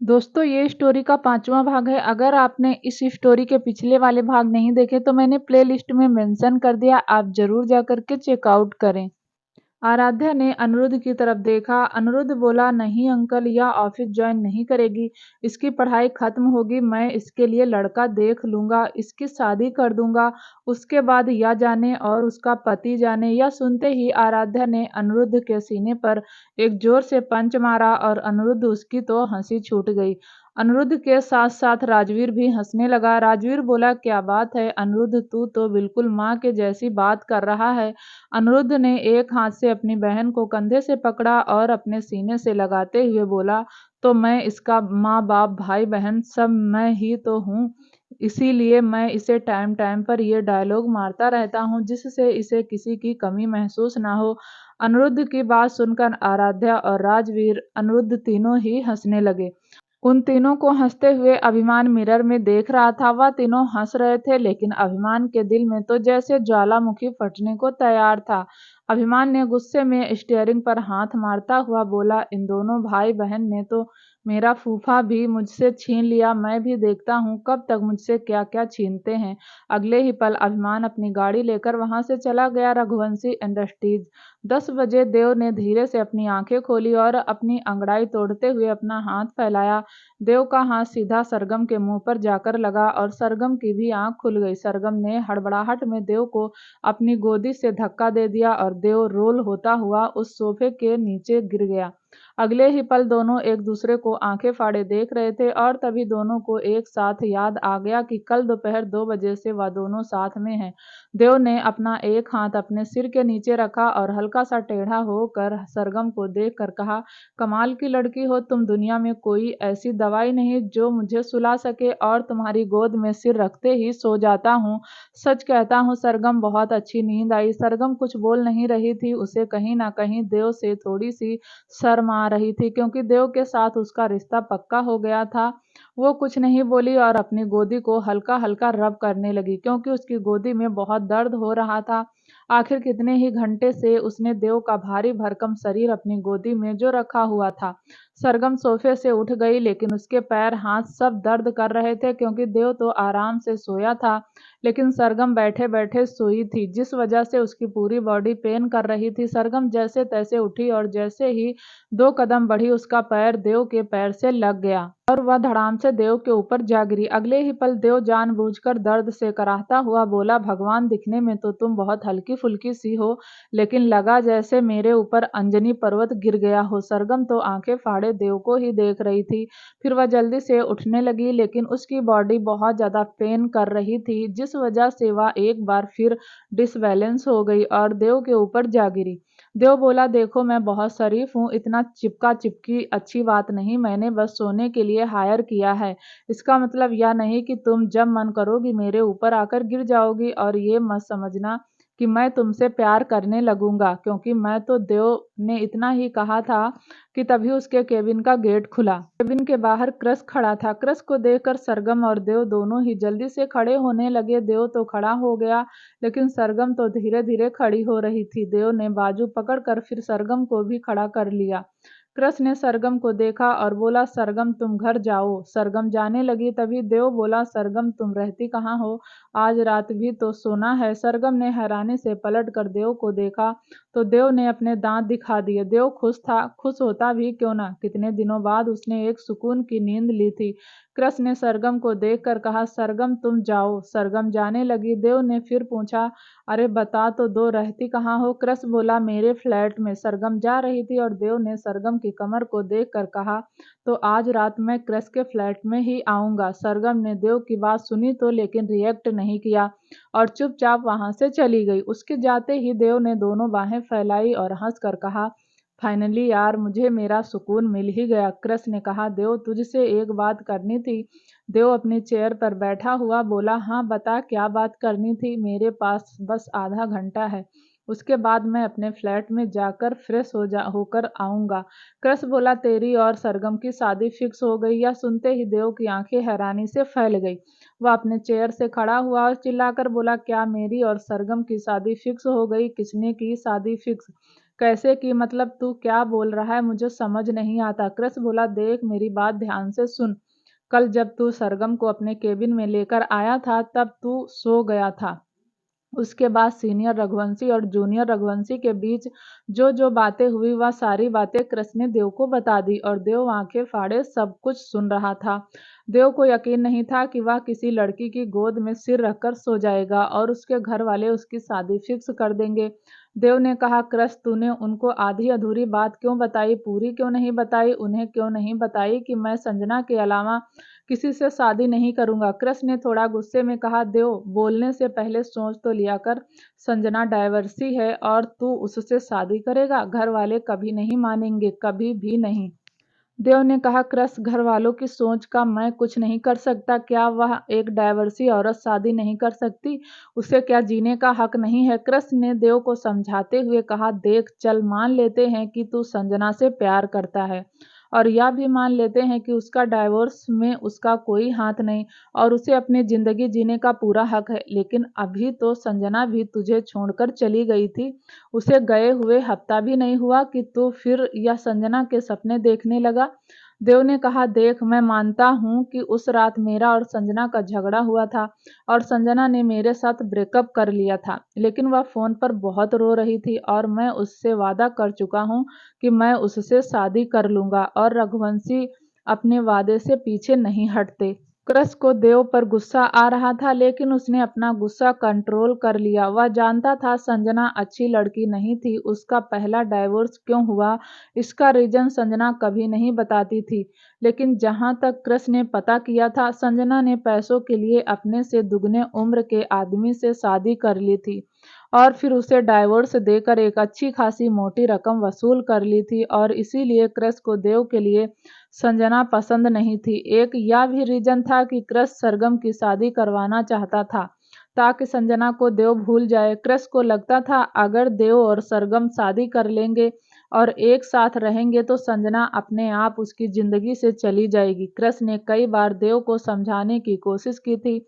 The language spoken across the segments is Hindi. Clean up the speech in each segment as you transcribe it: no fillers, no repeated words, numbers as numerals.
दोस्तों ये स्टोरी का 5वां भाग है। अगर आपने इस स्टोरी के पिछले वाले भाग नहीं देखे तो मैंने प्लेलिस्ट में मेंशन कर दिया, आप ज़रूर जाकर के चेकआउट करें। आराध्या ने अनिरुद्ध की तरफ देखा। अनिरुद्ध बोला, नहीं अंकल, यह ऑफिस ज्वाइन नहीं करेगी। इसकी पढ़ाई खत्म होगी, मैं इसके लिए लड़का देख लूंगा, इसकी शादी कर दूंगा। उसके बाद या जाने और उसका पति जाने। यह सुनते ही आराध्या ने अनिरुद्ध के सीने पर एक जोर से पंच मारा और अनिरुद्ध उसकी तो हंसी छूट गई। अनिरुद्ध के साथ साथ राजवीर भी हंसने लगा। राजवीर बोला, क्या बात है अनिरुद्ध, तू तो बिल्कुल माँ के जैसी बात कर रहा है। अनिरुद्ध ने एक हाथ से अपनी बहन को कंधे से पकड़ा और अपने सीने से लगाते हुए बोला, तो मैं इसका माँ बाप भाई बहन सब मैं ही तो हूँ। इसीलिए मैं इसे टाइम टाइम पर ये डायलॉग मारता रहता हूँ जिससे इसे किसी की कमी महसूस ना हो। अनिरुद्ध की बात सुनकर आराध्या और राजवीर, अनिरुद्ध तीनों ही हंसने लगे। उन तीनों को हंसते हुए अभिमान मिरर में देख रहा था। वह तीनों हंस रहे थे लेकिन अभिमान के दिल में तो जैसे ज्वालामुखी फटने को तैयार था। अभिमान ने गुस्से में स्टीयरिंग पर हाथ मारता हुआ बोला, इन दोनों भाई बहन ने तो मेरा फूफा भी मुझसे छीन लिया। मैं भी देखता हूँ कब तक मुझसे क्या क्या छीनते हैं। अगले ही पल अभिमान अपनी गाड़ी लेकर वहां से चला गया। रघुवंशी इंडस्ट्रीज। 10 बजे देव ने धीरे से अपनी आंखें खोली और अपनी अंगड़ाई तोड़ते हुए अपना हाथ फैलाया। देव का हाथ सीधा सरगम के मुंह पर जाकर लगा और सरगम की भी आंख खुल गई। सरगम ने हड़बड़ाहट में देव को अपनी गोदी से धक्का दे दिया और देव रोल होता हुआ उस सोफे के नीचे गिर गया। अगले ही पल दोनों एक दूसरे को आंखें फाड़े देख रहे थे और तभी दोनों को एक साथ याद आ गया कि कल दोपहर 2 बजे से वह दोनों साथ में हैं। देव ने अपना एक हाथ अपने सिर के नीचे रखा और हल्का सा टेढ़ा होकर सरगम को देख कर कहा, कमाल की लड़की हो तुम। दुनिया में कोई ऐसी दवाई नहीं जो मुझे सुला सके और तुम्हारी गोद में सिर रखते ही सो जाता हूँ। सच कहता हूँ सरगम, बहुत अच्छी नींद आई। सरगम कुछ बोल नहीं रही थी। उसे कहीं ना कहीं देव से थोड़ी सी शर्म आ रही थी क्योंकि देव के साथ उसका रिश्ता पक्का हो गया था। वो कुछ नहीं बोली और अपनी गोदी को हल्का हल्का रब करने लगी क्योंकि उसकी गोदी में बहुत दर्द हो रहा था। आखिर कितने ही घंटे से उसने देव का भारी भरकम शरीर अपनी गोदी में जो रखा हुआ था। सरगम सोफे से उठ गई लेकिन उसके पैर हाथ सब दर्द कर रहे थे क्योंकि देव तो आराम से सोया था लेकिन सरगम बैठे बैठे सोई थी जिस वजह से उसकी पूरी बॉडी पेन कर रही थी। सरगम जैसे तैसे उठी और जैसे ही 2 कदम बढ़ी उसका पैर देव के पैर से लग गया और वह धड़ाम से देव के ऊपर जा गिरी। अगले ही पल देव जानबूझकर दर्द से कराहता हुआ बोला, भगवान दिखने में तो तुम बहुत हल्की फुल्की सी हो लेकिन लगा जैसे मेरे ऊपर अंजनी पर्वत गिर गया हो। सरगम तो आंखें फाड़े देव को ही देख रही थी। फिर वह जल्दी से उठने लगी लेकिन उसकी बॉडी बहुत ज्यादा पेन कर रही थी जिस वजह से वह एक बार फिर डिसबैलेंस हो गई और देव के ऊपर जा गिरी। देव बोला, देखो मैं बहुत शरीफ हूँ, इतना चिपका चिपकी अच्छी बात नहीं, मैंने बस सोने के लिए हायर किया है। इसका मतलब यह नहीं कि तुम जब मन करोगी मेरे ऊपर आकर गिर जाओगी और ये मत समझना कि मैं तुमसे प्यार करने लगूंगा क्योंकि मैं तो देव ने इतना ही कहा था कि तभी उसके केबिन का गेट खुला। केबिन के बाहर क्रस खड़ा था। क्रस को देखकर सरगम और देव दोनों ही जल्दी से खड़े होने लगे। देव तो खड़ा हो गया लेकिन सरगम तो धीरे धीरे खड़ी हो रही थी। देव ने बाजू पकड़कर फिर सरगम को भी खड़ा कर लिया। क्रस ने सरगम को देखा और बोला, सरगम तुम घर जाओ। सरगम जाने लगी तभी देव बोला, सरगम तुम रहती कहाँ हो, आज रात भी तो सोना है। सरगम ने हैरानी से पलट कर देव को देखा तो देव ने अपने दांत दिखा दिए। देव खुश था, खुश होता भी क्यों ना, कितने दिनों बाद उसने एक सुकून की नींद ली थी। क्रस ने सरगम को देखकर कहा, सरगम तुम जाओ। सरगम जाने लगी। देव ने फिर पूछा, अरे बता तो दो, रहती कहाँ हो। क्रस बोला, मेरे फ्लैट में। सरगम जा रही थी और देव ने सरगम की कमर को देखकर कहा, तो आज रात मैं क्रस के फ्लैट में ही आऊंगा। सरगम ने देव की बात सुनी तो लेकिन रिएक्ट नहीं किया और चुपचाप वहां से चली गई। उसके जाते ही देव ने दोनों बाहें फैलाई और हंसकर कहा, फाइनली यार मुझे मेरा सुकून मिल ही गया। क्रस ने कहा, देव तुझसे एक बात करनी थी। देव अपनी चेयर पर बैठा हुआ बोला, हाँ बता क्या बात करनी थी, मेरे पास बस आधा घंटा है, उसके बाद मैं अपने फ्लैट में जाकर फ्रेश होकर आऊंगा। क्रस बोला, तेरी और सरगम की शादी फिक्स हो गई। यह सुनते ही देव की आंखें हैरानी से फैल गई। वह अपने चेयर से खड़ा हुआ और चिल्लाकर बोला, क्या मेरी और सरगम की शादी फिक्स हो गई। किसने की शादी फिक्स। कैसे की, मतलब तू क्या बोल रहा है, मुझे समझ नहीं आता। कृष बोला, देख मेरी बात ध्यान से सुन। कल जब तू सरगम को अपने केबिन में लेकर आया था तब तू सो गया था। उसके बाद सीनियर रघुवंशी और जूनियर रघुवंशी के बीच जो जो बातें हुई वह सारी बातें कृष्ण ने देव को बता दी और देव आंखें फाड़े सब कुछ सुन रहा था। देव को यकीन नहीं था कि वह किसी लड़की की गोद में सिर रखकर सो जाएगा और उसके घर वाले उसकी शादी फिक्स कर देंगे। देव ने कहा, कृष्ण तूने उनको आधी अधूरी बात क्यों बताई, पूरी क्यों नहीं बताई, उन्हें क्यों नहीं बताई कि मैं संजना के अलावा किसी से शादी नहीं करूंगा। कृष्ण ने थोड़ा गुस्से में कहा, देव बोलने से पहले सोच तो लिया कर। संजना डाइवर्सी है और तू उससे शादी करेगा, घर वाले कभी नहीं मानेंगे, कभी भी नहीं। देव ने कहा, कृष्ण घर वालों की सोच का मैं कुछ नहीं कर सकता। क्या वह एक डाइवर्सी औरत शादी नहीं कर सकती? उसे क्या जीने का हक नहीं है? कृष्ण ने देव को समझाते हुए कहा, देख चल मान लेते हैं कि तू संजना से प्यार करता है और यह भी मान लेते हैं कि उसका डाइवोर्स में उसका कोई हाथ नहीं और उसे अपनी जिंदगी जीने का पूरा हक है। लेकिन अभी तो संजना भी तुझे छोड़कर चली गई थी। उसे गए हुए हफ्ता भी नहीं हुआ कि तू फिर यह संजना के सपने देखने लगा। देव ने कहा, देख मैं मानता हूँ कि उस रात मेरा और संजना का झगड़ा हुआ था और संजना ने मेरे साथ ब्रेकअप कर लिया था, लेकिन वह फोन पर बहुत रो रही थी और मैं उससे वादा कर चुका हूँ कि मैं उससे शादी कर लूंगा और रघुवंशी अपने वादे से पीछे नहीं हटते। कृष को देव पर गुस्सा आ रहा था लेकिन उसने अपना गुस्सा कंट्रोल कर लिया। वह जानता था संजना अच्छी लड़की नहीं थी। उसका पहला डाइवोर्स क्यों हुआ इसका रीजन संजना कभी नहीं बताती थी, लेकिन जहां तक कृष ने पता किया था संजना ने पैसों के लिए अपने से दुगने उम्र के आदमी से शादी कर ली थी और फिर उसे डाइवोर्स देकर एक अच्छी खासी मोटी रकम वसूल कर ली थी और इसीलिए कृष को देव के लिए संजना पसंद नहीं थी। एक यह भी रीजन था कि कृष सरगम की शादी करवाना चाहता था ताकि संजना को देव भूल जाए। कृष को लगता था अगर देव और सरगम शादी कर लेंगे और एक साथ रहेंगे तो संजना अपने आप उसकी जिंदगी से चली जाएगी। कृष ने कई बार देव को समझाने की कोशिश की थी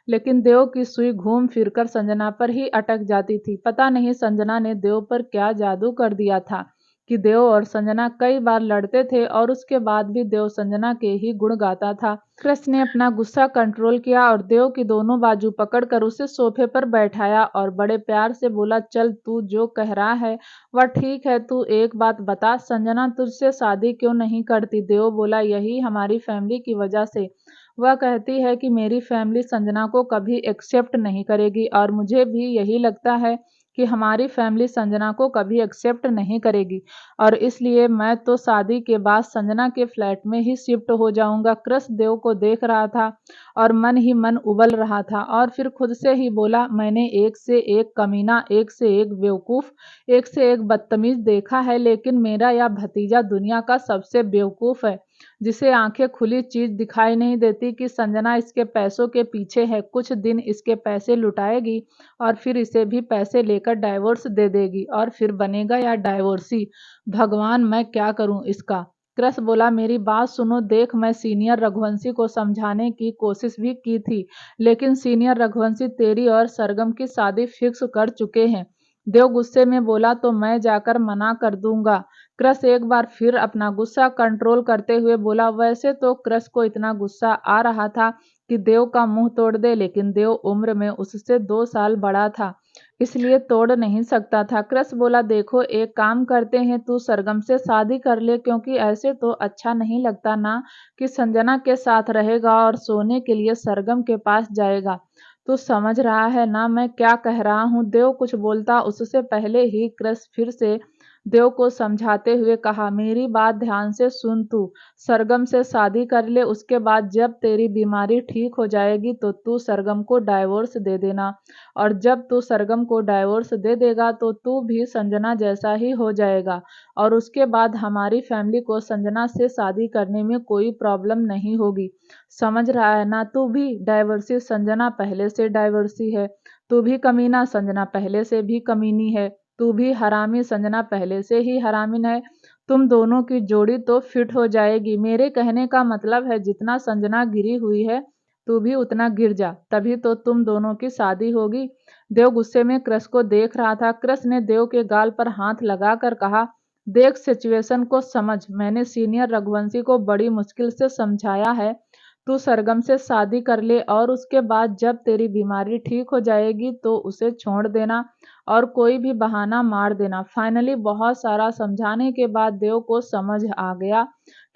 लेकिन देव की सुई घूम फिरकर संजना पर ही अटक जाती थी। पता नहीं संजना ने देव पर क्या जादू कर दिया था कि देव और संजना कई बार लड़ते थे और उसके बाद भी देव संजना के ही गुण गाता था। कृष्ण ने अपना गुस्सा कंट्रोल किया और देव की दोनों बाजू पकड़कर उसे सोफे पर बैठाया और बड़े प्यार से बोला, चल तू जो कह रहा है वह ठीक है, तू एक बात बता, संजना तुझसे शादी क्यों नहीं करती? देव बोला, यही हमारी फैमिली की वजह से। वह कहती है कि मेरी फैमिली संजना को कभी एक्सेप्ट नहीं करेगी और मुझे भी यही लगता है कि हमारी फैमिली संजना को कभी एक्सेप्ट नहीं करेगी और इसलिए मैं तो शादी के बाद संजना के फ्लैट में ही शिफ्ट हो जाऊंगा। कृष देव को देख रहा था और मन ही मन उबल रहा था और फिर खुद से ही बोला, मैंने एक से एक कमीना, एक से एक बेवकूफ, एक से एक बदतमीज देखा है, लेकिन मेरा यह भतीजा दुनिया का सबसे बेवकूफ है जिसे आंखें खुली चीज दिखाई नहीं देती कि संजना इसके पैसों के पीछे है। कुछ दिन इसके पैसे लुटाएगी और फिर इसे भी पैसे लेकर डाइवोर्स दे देगी और फिर बनेगा या डाइवोर्सी। भगवान मैं क्या करूं इसका? कृष बोला, मेरी बात सुनो, देख मैं सीनियर रघुवंशी को समझाने की कोशिश भी की थी लेकिन सीनियर रघुवंशी तेरी और सरगम की शादी फिक्स कर चुके हैं। देव गुस्से में बोला, तो मैं जाकर मना कर दूंगा। कृष एक बार फिर अपना गुस्सा कंट्रोल करते हुए बोला, वैसे तो कृष को इतना गुस्सा आ रहा था कि देव का मुंह तोड़ दे, लेकिन देव उम्र में उससे 2 साल बड़ा था इसलिए तोड़ नहीं सकता था। कृष बोला, देखो एक काम करते हैं, तू सरगम से शादी कर ले क्योंकि ऐसे तो अच्छा नहीं लगता ना कि संजना के साथ रहेगा और सोने के लिए सरगम के पास जाएगा। तू समझ रहा है ना मैं क्या कह रहा हूँ? देव कुछ बोलता उससे पहले ही कृष फिर से देव को समझाते हुए कहा, मेरी बात ध्यान से सुन, तू सरगम से शादी कर ले, उसके बाद जब तेरी बीमारी ठीक हो जाएगी तो तू सरगम को डाइवोर्स दे देना और जब तू सरगम को डाइवोर्स दे देगा तो तू भी संजना जैसा ही हो जाएगा और उसके बाद हमारी फैमिली को संजना से शादी करने में कोई प्रॉब्लम नहीं होगी। समझ रहा है ना? तू भी डाइवोर्सी, संजना पहले से डाइवोर्सी है। तू भी कमीना, संजना पहले से भी कमीनी है। तू भी हरामी, संजना पहले से ही हरामिन है। तुम दोनों की जोड़ी तो फिट हो जाएगी। मेरे कहने का मतलब है जितना संजना गिरी हुई है तू भी उतना गिर जा, तभी तो तुम दोनों की शादी होगी। देव गुस्से में क्रस को देख रहा था। क्रस ने देव के गाल पर हाथ लगाकर कहा, देख, सिचुएशन को समझ। मैंने सीनियर रघुवंशी को बड़ी मुश्किल से समझाया है। तू सरगम से शादी कर ले और उसके बाद जब तेरी बीमारी ठीक हो जाएगी तो उसे छोड़ देना और कोई भी बहाना मार देना। फाइनली बहुत सारा समझाने के बाद देव को समझ आ गया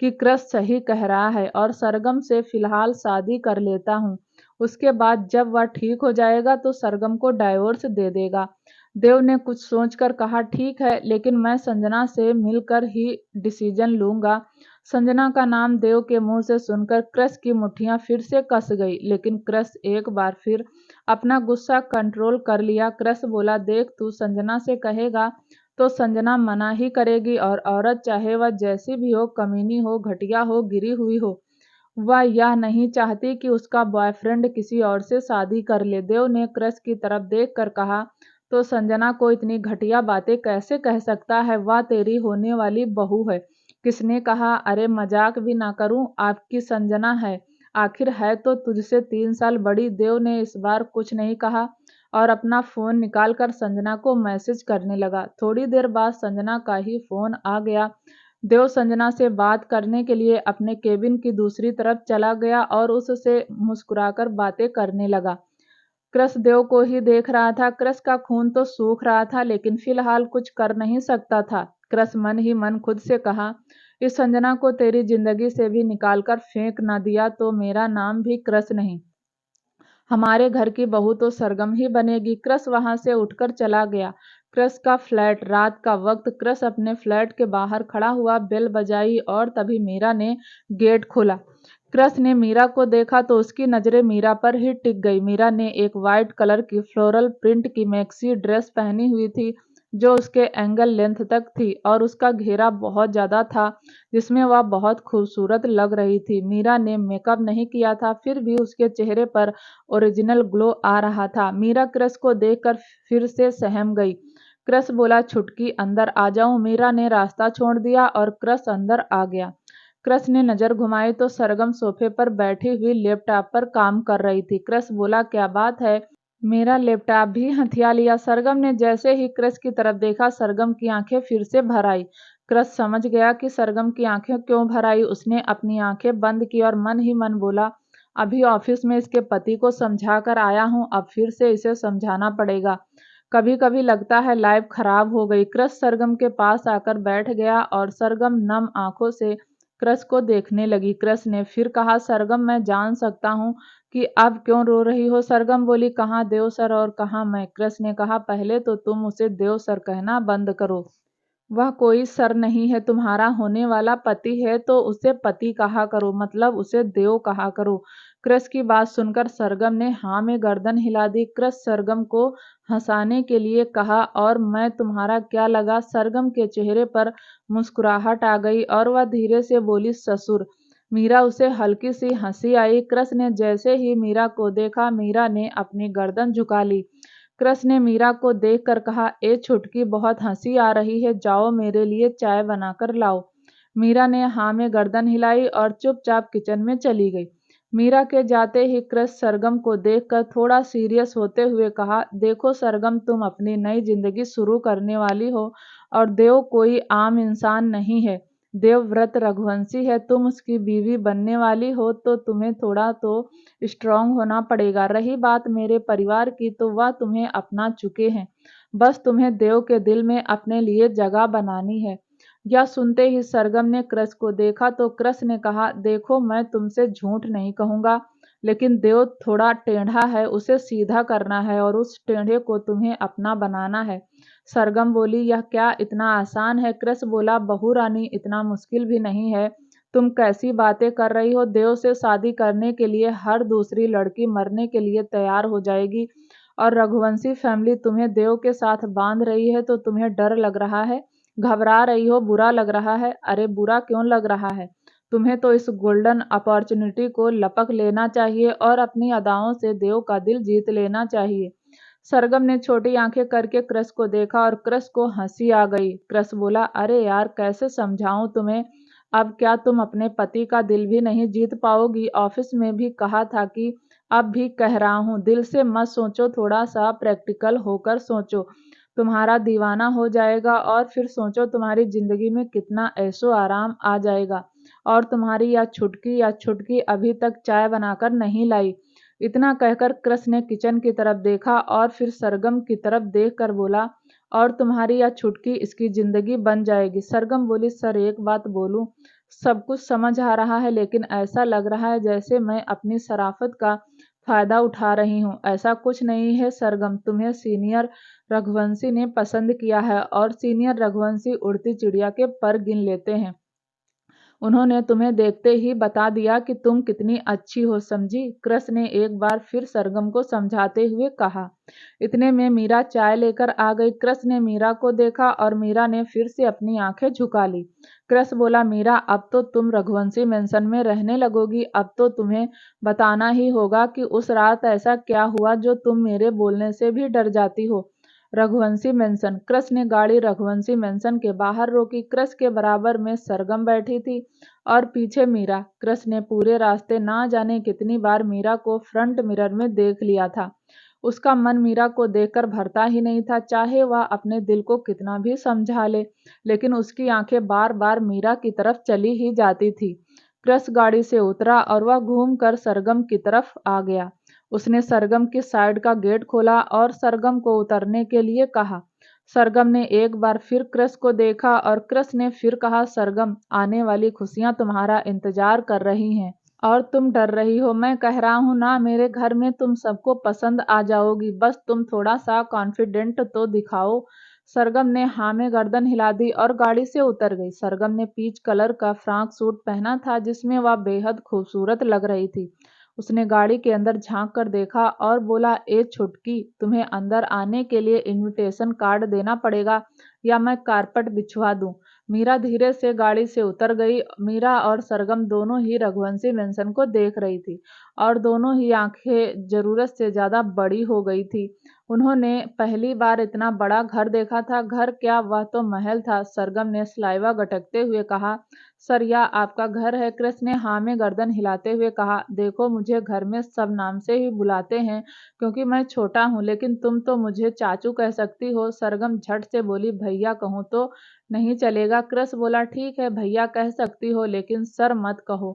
कि क्रस सही कह रहा है और सरगम से फिलहाल शादी कर लेता हूँ। उसके बाद जब वह ठीक हो जाएगा तो सरगम को डाइवोर्स दे देगा। देव ने कुछ सोचकर कहा, ठीक है, लेकिन मैं संजना से मिलकर ही डिसीजन लूंगा। संजना का नाम देव के मुंह से सुनकर क्रस की मुट्ठियां फिर से कस गई, लेकिन क्रस एक बार फिर अपना गुस्सा कंट्रोल कर लिया। क्रस बोला, देख, तू संजना से कहेगा तो संजना मना ही करेगी और औरत चाहे वह जैसी भी हो, कमीनी हो, घटिया हो, गिरी हुई हो, वह यह नहीं चाहती कि उसका बॉयफ्रेंड किसी और से शादी कर ले। देव ने क्रस की तरफ देखकर कहा, तो संजना को इतनी घटिया बातें कैसे कह सकता है? वह तेरी होने वाली बहू है। किसने कहा? अरे मजाक भी ना करूं, आपकी संजना है, आखिर है तो तुझसे 3 साल बड़ी। देव ने इस बार कुछ नहीं कहा और अपना फोन निकालकर संजना को मैसेज करने लगा। थोड़ी देर बाद संजना का ही फोन आ गया। देव संजना से बात करने के लिए अपने केबिन की दूसरी तरफ चला गया और उससे मुस्कुराकर बातें करने लगा। क्रस देव को ही देख रहा था। क्रस का खून तो सूख रहा था, लेकिन फिलहाल कुछ कर नहीं सकता था। क्रस मन ही मन खुद से कहा, इस संजना को तेरी जिंदगी से भी निकालकर फेंक न दिया तो मेरा नाम भी क्रस नहीं, हमारे घर की बहू तो सरगम ही बनेगी। क्रस वहां से उठकर चला गया। क्रस का फ्लैट, रात का वक्त। क्रस अपने फ्लैट के बाहर खड़ा हुआ, बेल बजाई और तभी मीरा ने गेट खोला। क्रस ने मीरा को देखा तो उसकी नजरें मीरा पर ही टिक गई। मीरा ने एक वाइट कलर की फ्लोरल प्रिंट की मैक्सी ड्रेस पहनी हुई थी जो उसके एंगल लेंथ तक थी और उसका घेरा बहुत ज्यादा था, जिसमें वह बहुत खूबसूरत लग रही थी। मीरा ने मेकअप नहीं किया था, फिर भी उसके चेहरे पर ओरिजिनल ग्लो आ रहा था। मीरा क्रस को देखकर फिर से सहम गई। क्रस बोला, छुटकी, अंदर आ जाऊं? मीरा ने रास्ता छोड़ दिया और क्रस अंदर आ गया। क्रस ने नजर घुमाई तो सरगम सोफे पर बैठी हुई लैपटॉप पर काम कर रही थी। क्रस बोला, क्या बात है? मेरा लैपटॉप भी हथिया लिया। सरगम ने जैसे ही क्रस की तरफ देखा, सरगम की आंखें फिर से भर आई। क्रस समझ गया कि सरगम की आंखें क्यों भर आई। उसने अपनी आंखें बंद की और मन ही मन बोला, अभी ऑफिस में इसके पति को समझा कर आया हूँ, अब फिर से इसे समझाना पड़ेगा। कभी कभी लगता है लाइफ खराब हो गई। क्रस सरगम के पास आकर बैठ गया और सरगम नम आंखों से क्रस को देखने लगी। क्रस ने फिर कहा, सरगम, मैं जान सकता हूँ कि अब क्यों रो रही हो? सरगम बोली, कहाँ देव सर और कहाँ मैं? क्रस ने कहा, पहले तो तुम उसे देव सर कहना बंद करो। वह कोई सर नहीं है, तुम्हारा होने वाला पति है तो उसे पति कहा करो, मतलब उसे देव कहा करो। क्रस की बात सुनकर सरगम ने हाँ में गर्दन हिला दी। क्रस सरगम को हंसाने के लिए कहा, और मैं तुम्हारा क्या लगा? सरगम के चेहरे पर मुस्कुराहट आ गई और वह धीरे से बोली, ससुर। मीरा उसे हल्की सी हंसी आई। क्रस ने जैसे ही मीरा को देखा, मीरा ने अपनी गर्दन झुका ली। क्रस ने मीरा को देखकर कहा, ए छुटकी, बहुत हंसी आ रही है, जाओ मेरे लिए चाय बनाकर लाओ। मीरा ने हाँ में गर्दन हिलाई और चुपचाप किचन में चली गई। मीरा के जाते ही क्रस सरगम को देखकर थोड़ा सीरियस होते हुए कहा, देखो सरगम, तुम अपनी नई जिंदगी शुरू करने वाली हो और देव कोई आम इंसान नहीं है। देवव्रत रघुवंशी है, तुम उसकी बीवी बनने वाली हो तो तुम्हें थोड़ा तो स्ट्रांग होना पड़ेगा। रही बात मेरे परिवार की, तो वह तुम्हें अपना चुके हैं, बस तुम्हें देव के दिल में अपने लिए जगह बनानी है। यह सुनते ही सरगम ने क्रस को देखा तो क्रस ने कहा, देखो, मैं तुमसे झूठ नहीं कहूंगा, लेकिन देव थोड़ा टेढ़ा है, उसे सीधा करना है और उस टेढ़े को तुम्हें अपना बनाना है। सरगम बोली, यह क्या इतना आसान है? क्रस बोला, बहू रानी, इतना मुश्किल भी नहीं है। तुम कैसी बातें कर रही हो? देव से शादी करने के लिए हर दूसरी लड़की मरने के लिए तैयार हो जाएगी और रघुवंशी फैमिली तुम्हें देव के साथ बांध रही है तो तुम्हें डर लग रहा है, घबरा रही हो, बुरा लग रहा है? अरे बुरा क्यों लग रहा है? तुम्हें तो इस गोल्डन अपॉर्चुनिटी को लपक लेना चाहिए और अपनी अदाओं से देव का दिल जीत लेना चाहिए। सरगम ने छोटी आंखें करके क्रस को देखा और क्रस को हंसी आ गई। क्रस बोला, अरे यार, कैसे समझाऊं तुम्हें? अब क्या तुम अपने पति का दिल भी नहीं जीत पाओगी? ऑफिस में भी कहा था कि अब भी कह रहा हूँ, दिल से मत सोचो, थोड़ा सा प्रैक्टिकल होकर सोचो। तुम्हारा दीवाना हो जाएगा और फिर सोचो तुम्हारी जिंदगी में कितना ऐशो आराम आ जाएगा। और तुम्हारी या छुटकी अभी तक चाय बनाकर नहीं लाई। इतना कहकर कृष्ण ने किचन की तरफ देखा और फिर सरगम की तरफ देख कर बोला, और तुम्हारी या छुटकी इसकी जिंदगी बन जाएगी। सरगम बोली, सर एक बात बोलूं, सब कुछ समझ आ रहा है लेकिन ऐसा लग रहा है जैसे मैं अपनी शराफत का फायदा उठा रही हूँ। ऐसा कुछ नहीं है सरगम, तुम्हें सीनियर रघुवंशी ने पसंद किया है और सीनियर रघुवंशी उड़ती चिड़िया के पर गिन लेते हैं। उन्होंने तुम्हें देखते ही बता दिया कि तुम कितनी अच्छी हो, समझी? कृष्ण ने एक बार फिर सरगम को समझाते हुए कहा। इतने में मीरा चाय लेकर आ गई। कृष्ण ने मीरा को देखा और मीरा ने फिर से अपनी आंखें झुका ली। कृष्ण बोला, मीरा अब तो तुम रघुवंशी मेंशन में रहने लगोगी। अब तो तुम्हें बताना ही होगा कि उस रात ऐसा क्या हुआ जो तुम मेरे बोलने से भी डर जाती हो। रघुवंशी मेंशन। कृष्ण ने गाड़ी रघुवंशी मेंशन के बाहर रोकी। कृष्ण के बराबर में सरगम बैठी थी और पीछे मीरा। कृष्ण ने पूरे रास्ते ना जाने कितनी बार मीरा को फ्रंट मिरर में देख लिया था। उसका मन मीरा को देखकर भरता ही नहीं था, चाहे वह अपने दिल को कितना भी समझा ले, लेकिन उसकी आंखें बार बार मीरा की तरफ चली ही जाती थी। कृष्ण गाड़ी से उतरा और वह घूमकर सरगम की तरफ आ गया। उसने सरगम की साइड का गेट खोला और सरगम को उतरने के लिए कहा। सरगम ने एक बार फिर कृष्ण को देखा और कृष्ण ने फिर कहा, सरगम, आने वाली खुशियां तुम्हारा इंतजार कर रही हैं और तुम डर रही हो। मैं कह रहा हूं ना, मेरे घर में तुम सबको पसंद आ जाओगी, बस तुम थोड़ा सा कॉन्फिडेंट तो दिखाओ। सरगम ने हाँ में गर्दन हिला दी और गाड़ी से उतर गई। सरगम ने पीच कलर का फ्रॉक सूट पहना था जिसमें वह बेहद खूबसूरत लग रही थी। उसने गाड़ी के अंदर झांक कर देखा और बोला, ए छुटकी, तुम्हें अंदर आने के लिए इनविटेशन कार्ड देना पड़ेगा या मैं कारपेट बिछवा दूं। मीरा धीरे से गाड़ी से उतर गई। मीरा और सरगम दोनों ही रघुवंशी मेंशन को देख रही थी और दोनों ही आंखें जरूरत से ज्यादा बड़ी हो गई थी। उन्होंने पहली बार इतना बड़ा घर देखा था। घर क्या, वह तो महल था। सरगम ने सलाइवा गटकते हुए कहा, सर यह आपका घर है? कृष्ण ने हाँ में गर्दन हिलाते हुए कहा, देखो मुझे घर में सब नाम से ही बुलाते हैं क्योंकि मैं छोटा हूँ, लेकिन तुम तो मुझे चाचू कह सकती हो। सरगम झट से बोली, भैया कहूँ तो नहीं चलेगा? कृष्ण बोला, ठीक है भैया कह सकती हो लेकिन सर मत कहो,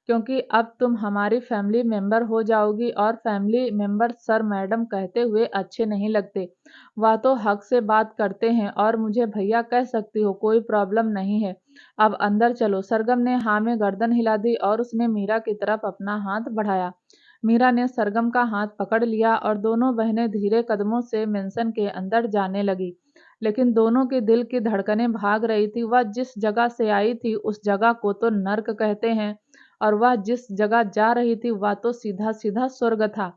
क्योंकि अब तुम हमारी फैमिली मेंबर हो जाओगी और फैमिली मेंबर सर मैडम कहते हुए अच्छे नहीं लगते। वह तो हक से बात करते हैं और मुझे भैया कह सकती हो, कोई प्रॉब्लम नहीं है। अब अंदर चलो। सरगम ने हाँ में गर्दन हिला दी और उसने मीरा की तरफ अपना हाथ बढ़ाया। मीरा ने सरगम का हाथ पकड़ लिया और दोनों बहनें धीरे कदमों से मेंशन के अंदर जाने लगी, लेकिन दोनों के दिल की धड़कनें भाग रही थी। वह जिस जगह से आई थी उस जगह को तो नर्क कहते हैं और वह जिस जगह जा रही थी वह तो सीधा सीधा स्वर्ग था।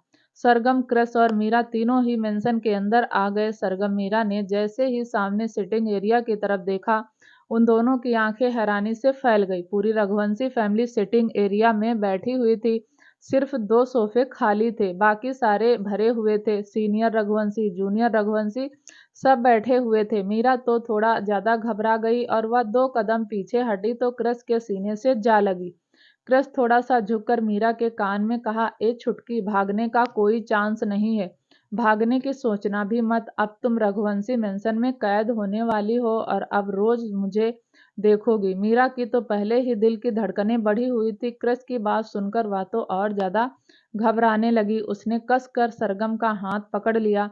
सरगम, कृष्ण और मीरा तीनों ही मेंशन के अंदर आ गए। सरगम मीरा ने जैसे ही सामने सिटिंग एरिया की तरफ देखा, उन दोनों की आंखें हैरानी से फैल गई। पूरी रघुवंशी फैमिली सिटिंग एरिया में बैठी हुई थी। सिर्फ 2 सोफे खाली थे, बाकी सारे भरे हुए थे। सीनियर रघुवंशी, जूनियर रघुवंशी सब बैठे हुए थे। मीरा तो थोड़ा ज्यादा घबरा गई और वह 2 कदम पीछे हटी तो कृष्ण के सीने से जा लगी। कृष्ण थोड़ा सा झुककर मीरा के कान में कहा, ए छुटकी, भागने का कोई चांस नहीं है, भागने की सोचना भी मत। अब तुम रघुवंशी मेंशन में कैद होने वाली हो और अब रोज मुझे देखोगी। मीरा की तो पहले ही दिल की धड़कनें बढ़ी हुई थी। कृष्ण की बात सुनकर वह तो और ज्यादा घबराने लगी। उसने कसकर सरगम का हाथ पकड़ लिया।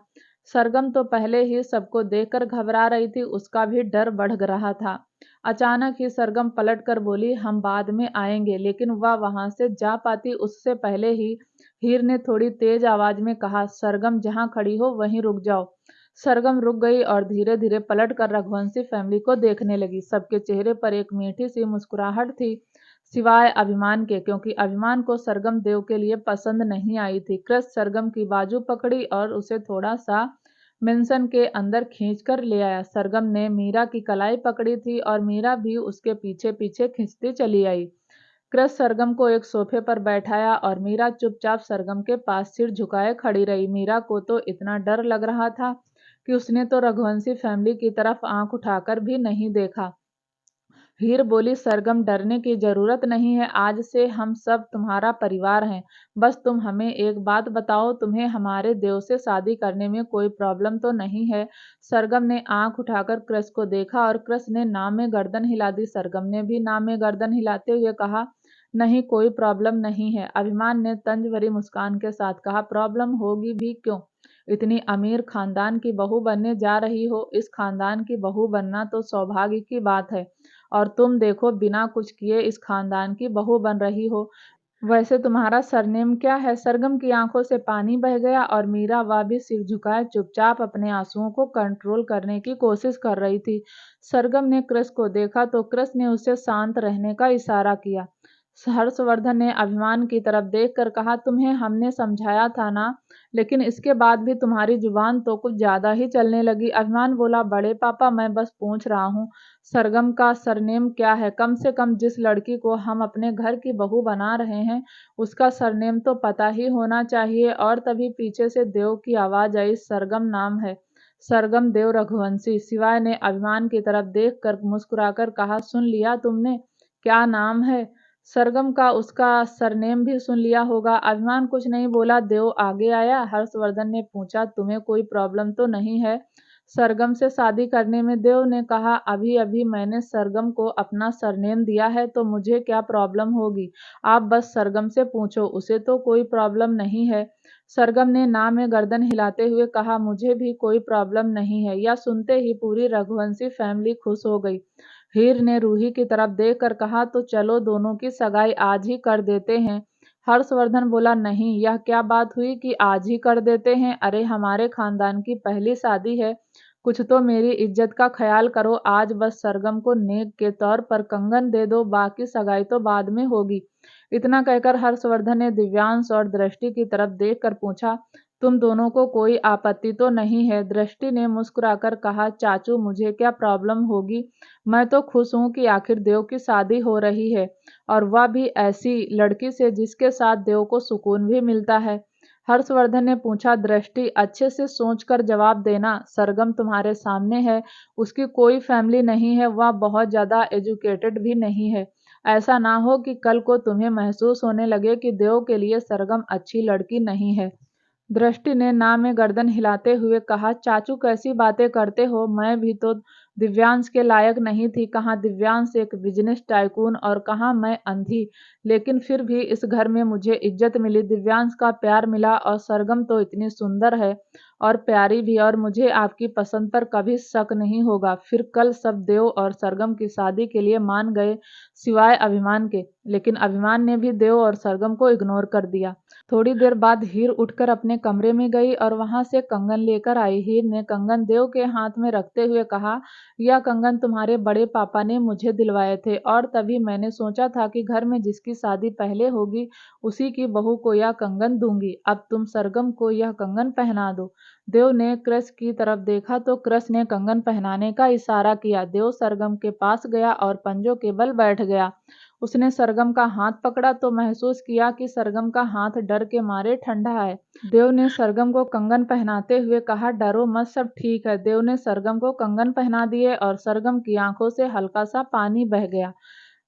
सरगम तो पहले ही सबको देखकर घबरा रही थी, उसका भी डर बढ़ रहा था। अचानक ही सरगम पलटकर बोली, हम बाद में आएंगे, लेकिन वह वहां से जा पाती उससे पहले ही हीर ने थोड़ी तेज आवाज में कहा, सरगम जहां खड़ी हो वहीं रुक जाओ। सरगम रुक गई और धीरे धीरे पलट कर रघुवंशी फैमिली को देखने लगी। सबके चेहरे पर एक मीठी सी मुस्कुराहट थी, सिवाय अभिमान के, क्योंकि अभिमान को सरगम देव के लिए पसंद नहीं आई थी। कृष्ण सरगम की बाजू पकड़ी और उसे थोड़ा सा मेंशन के अंदर खींचकर ले आया। सरगम ने मीरा की कलाई पकड़ी थी और मीरा भी उसके पीछे पीछे खींचती चली आई। कृष्ण सरगम को एक सोफे पर बैठाया और मीरा चुपचाप सरगम के पास सिर झुकाए खड़ी रही। मीरा को तो इतना डर लग रहा था कि उसने तो रघुवंशी फैमिली की तरफ आंख उठाकर भी नहीं देखा। हीर बोली, सरगम डरने की जरूरत नहीं है, आज से हम सब तुम्हारा परिवार हैं। बस तुम हमें एक बात बताओ, तुम्हें हमारे देव से शादी करने में कोई प्रॉब्लम तो नहीं है? सरगम ने आंख उठाकर क्रस को देखा और क्रस ने नाम में गर्दन हिला दी। सरगम ने भी नाम में गर्दन हिलाते हुए कहा, नहीं, कोई प्रॉब्लम नहीं है। अभिमान ने तंज भरी मुस्कान के साथ कहा, प्रॉब्लम होगी भी क्यों? इतनी अमीर खानदान की बहू बनने जा रही हो, इस खानदान की बहू बनना तो सौभाग्य की बात है। और तुम देखो, बिना कुछ किए इस खानदान की बहू बन रही हो। वैसे तुम्हारा सरनेम क्या है? सरगम की आंखों से पानी बह गया और मीरा वह भी सिर झुकाए चुपचाप अपने आंसुओं को कंट्रोल करने की कोशिश कर रही थी। सरगम ने क्रस को देखा तो क्रस ने उसे शांत रहने का इशारा किया। हर्षवर्धन ने अभिमान की तरफ देखकर कहा, तुम्हें हमने समझाया था ना, लेकिन इसके बाद भी तुम्हारी जुबान तो कुछ ज्यादा ही चलने लगी। अभिमान बोला, बड़े पापा, मैं बस पूछ रहा हूँ सरगम का सरनेम क्या है? कम से कम जिस लड़की को हम अपने घर की बहू बना रहे हैं उसका सरनेम तो पता ही होना चाहिए। और तभी पीछे से देव की आवाज आई, सरगम नाम है, सरगम देव रघुवंशी। शिवाय ने अभिमान की तरफ देखकर मुस्कुराकर कहा, सुन लिया तुमने, क्या नाम है? सरगम का उसका सरनेम भी सुन लिया होगा। अभिमान कुछ नहीं बोला। देव आगे आया। हर्षवर्धन ने पूछा, तुम्हें कोई प्रॉब्लम तो नहीं है सरगम से शादी करने में? देव ने कहा, अभी अभी मैंने सरगम को अपना सरनेम दिया है तो मुझे क्या प्रॉब्लम होगी? आप बस सरगम से पूछो, उसे तो कोई प्रॉब्लम नहीं है। सरगम ने ना में गर्दन हिलाते हुए कहा, मुझे भी कोई प्रॉब्लम नहीं है। यह सुनते ही पूरी रघुवंशी फैमिली खुश हो गई। हीर ने रूही की तरफ देखकर कहा, तो चलो दोनों की सगाई आज ही कर देते हैं। हर्षवर्धन बोला, नहीं, यह क्या बात हुई कि आज ही कर देते हैं? अरे हमारे खानदान की पहली शादी है, कुछ तो मेरी इज्जत का ख्याल करो। आज बस सरगम को नेक के तौर पर कंगन दे दो, बाकी सगाई तो बाद में होगी। इतना कहकर हर्षवर्धन ने दिव्यांश और दृष्टि की तरफ देखकर पूछा, तुम दोनों को कोई आपत्ति तो नहीं है? दृष्टि ने मुस्कुराकर कहा, चाचू, मुझे क्या प्रॉब्लम होगी? मैं तो खुश हूँ कि आखिर देव की शादी हो रही है, और वह भी ऐसी लड़की से जिसके साथ देव को सुकून भी मिलता है। हर्षवर्धन ने पूछा, दृष्टि, अच्छे से सोचकर जवाब देना। सरगम तुम्हारे सामने है, उसकी कोई फैमिली नहीं है, वह बहुत ज्यादा एजुकेटेड भी नहीं है। ऐसा ना हो कि कल को तुम्हें महसूस होने लगे कि देव के लिए सरगम अच्छी लड़की नहीं है। दृष्टि ने ना में गर्दन हिलाते हुए कहा, चाचू कैसी बातें करते हो? मैं भी तो दिव्यांश के लायक नहीं थी। कहाँ दिव्यांश एक बिजनेस टाइकून और कहाँ मैं अंधी, लेकिन फिर भी इस घर में मुझे इज्जत मिली, दिव्यांश का प्यार मिला, और सरगम तो इतनी सुंदर है और प्यारी भी, और मुझे आपकी पसंद पर कभी शक नहीं होगा। फिर कल सब देव और सरगम की शादी के लिए मान गए, सिवाय अभिमान के। लेकिन अभिमान ने भी देव और सरगम को इग्नोर कर दिया। थोड़ी देर बाद हीर उठकर अपने कमरे में गई और वहां से कंगन लेकर आई। हीर ने कंगन देव के हाथ में रखते हुए कहा, यह कंगन तुम्हारे बड़े पापा ने मुझे दिलवाए थे, और तभी मैंने सोचा था कि घर में जिसकी शादी पहले होगी उसी की बहू को यह कंगन दूंगी। अब तुम सरगम को यह कंगन पहना दो। देव ने क्रस की तरफ देखा तो क्रस ने कंगन पहनाने का इशारा किया। देव सरगम के पास गया और पंजों के बल बैठ गया। उसने सरगम का हाथ पकड़ा तो महसूस किया कि सरगम का हाथ डर के मारे ठंडा है। देव ने सरगम को कंगन पहनाते हुए कहा, डरो मत, सब ठीक है। देव ने सरगम को कंगन पहना दिए और सरगम की आंखों से हल्का सा पानी बह गया।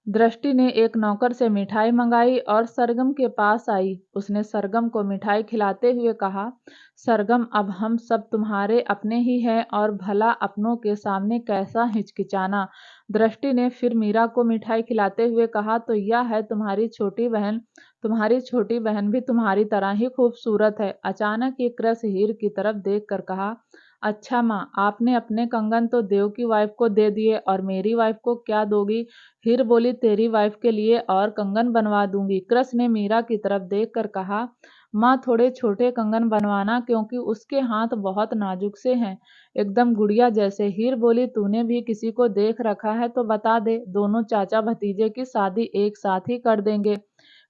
दृष्टि ने एक नौकर से मिठाई मंगाई और सरगम के पास आई। उसने सरगम को मिठाई खिलाते हुए कहा, सरगम, अब हम सब तुम्हारे अपने ही हैं, और भला अपनों के सामने कैसा हिचकिचाना। दृष्टि ने फिर मीरा को मिठाई खिलाते हुए कहा, तो यह है तुम्हारी छोटी बहन। तुम्हारी छोटी बहन भी तुम्हारी तरह ही खूबसूरत है। अचानक ये क्रस हीर की तरफ देख कर कहा, अच्छा माँ, आपने अपने कंगन तो देव की वाइफ को दे दिए, और मेरी वाइफ को क्या दोगी? हीर बोली, तेरी वाइफ के लिए और कंगन बनवा दूंगी। क्रस ने मीरा की तरफ देखकर कहा, माँ, थोड़े छोटे कंगन बनवाना, क्योंकि उसके हाथ बहुत नाजुक से हैं, एकदम गुड़िया जैसे। हीर बोली, तूने भी किसी को देख रखा है तो बता दे, दोनों चाचा भतीजे की शादी एक साथ ही कर देंगे।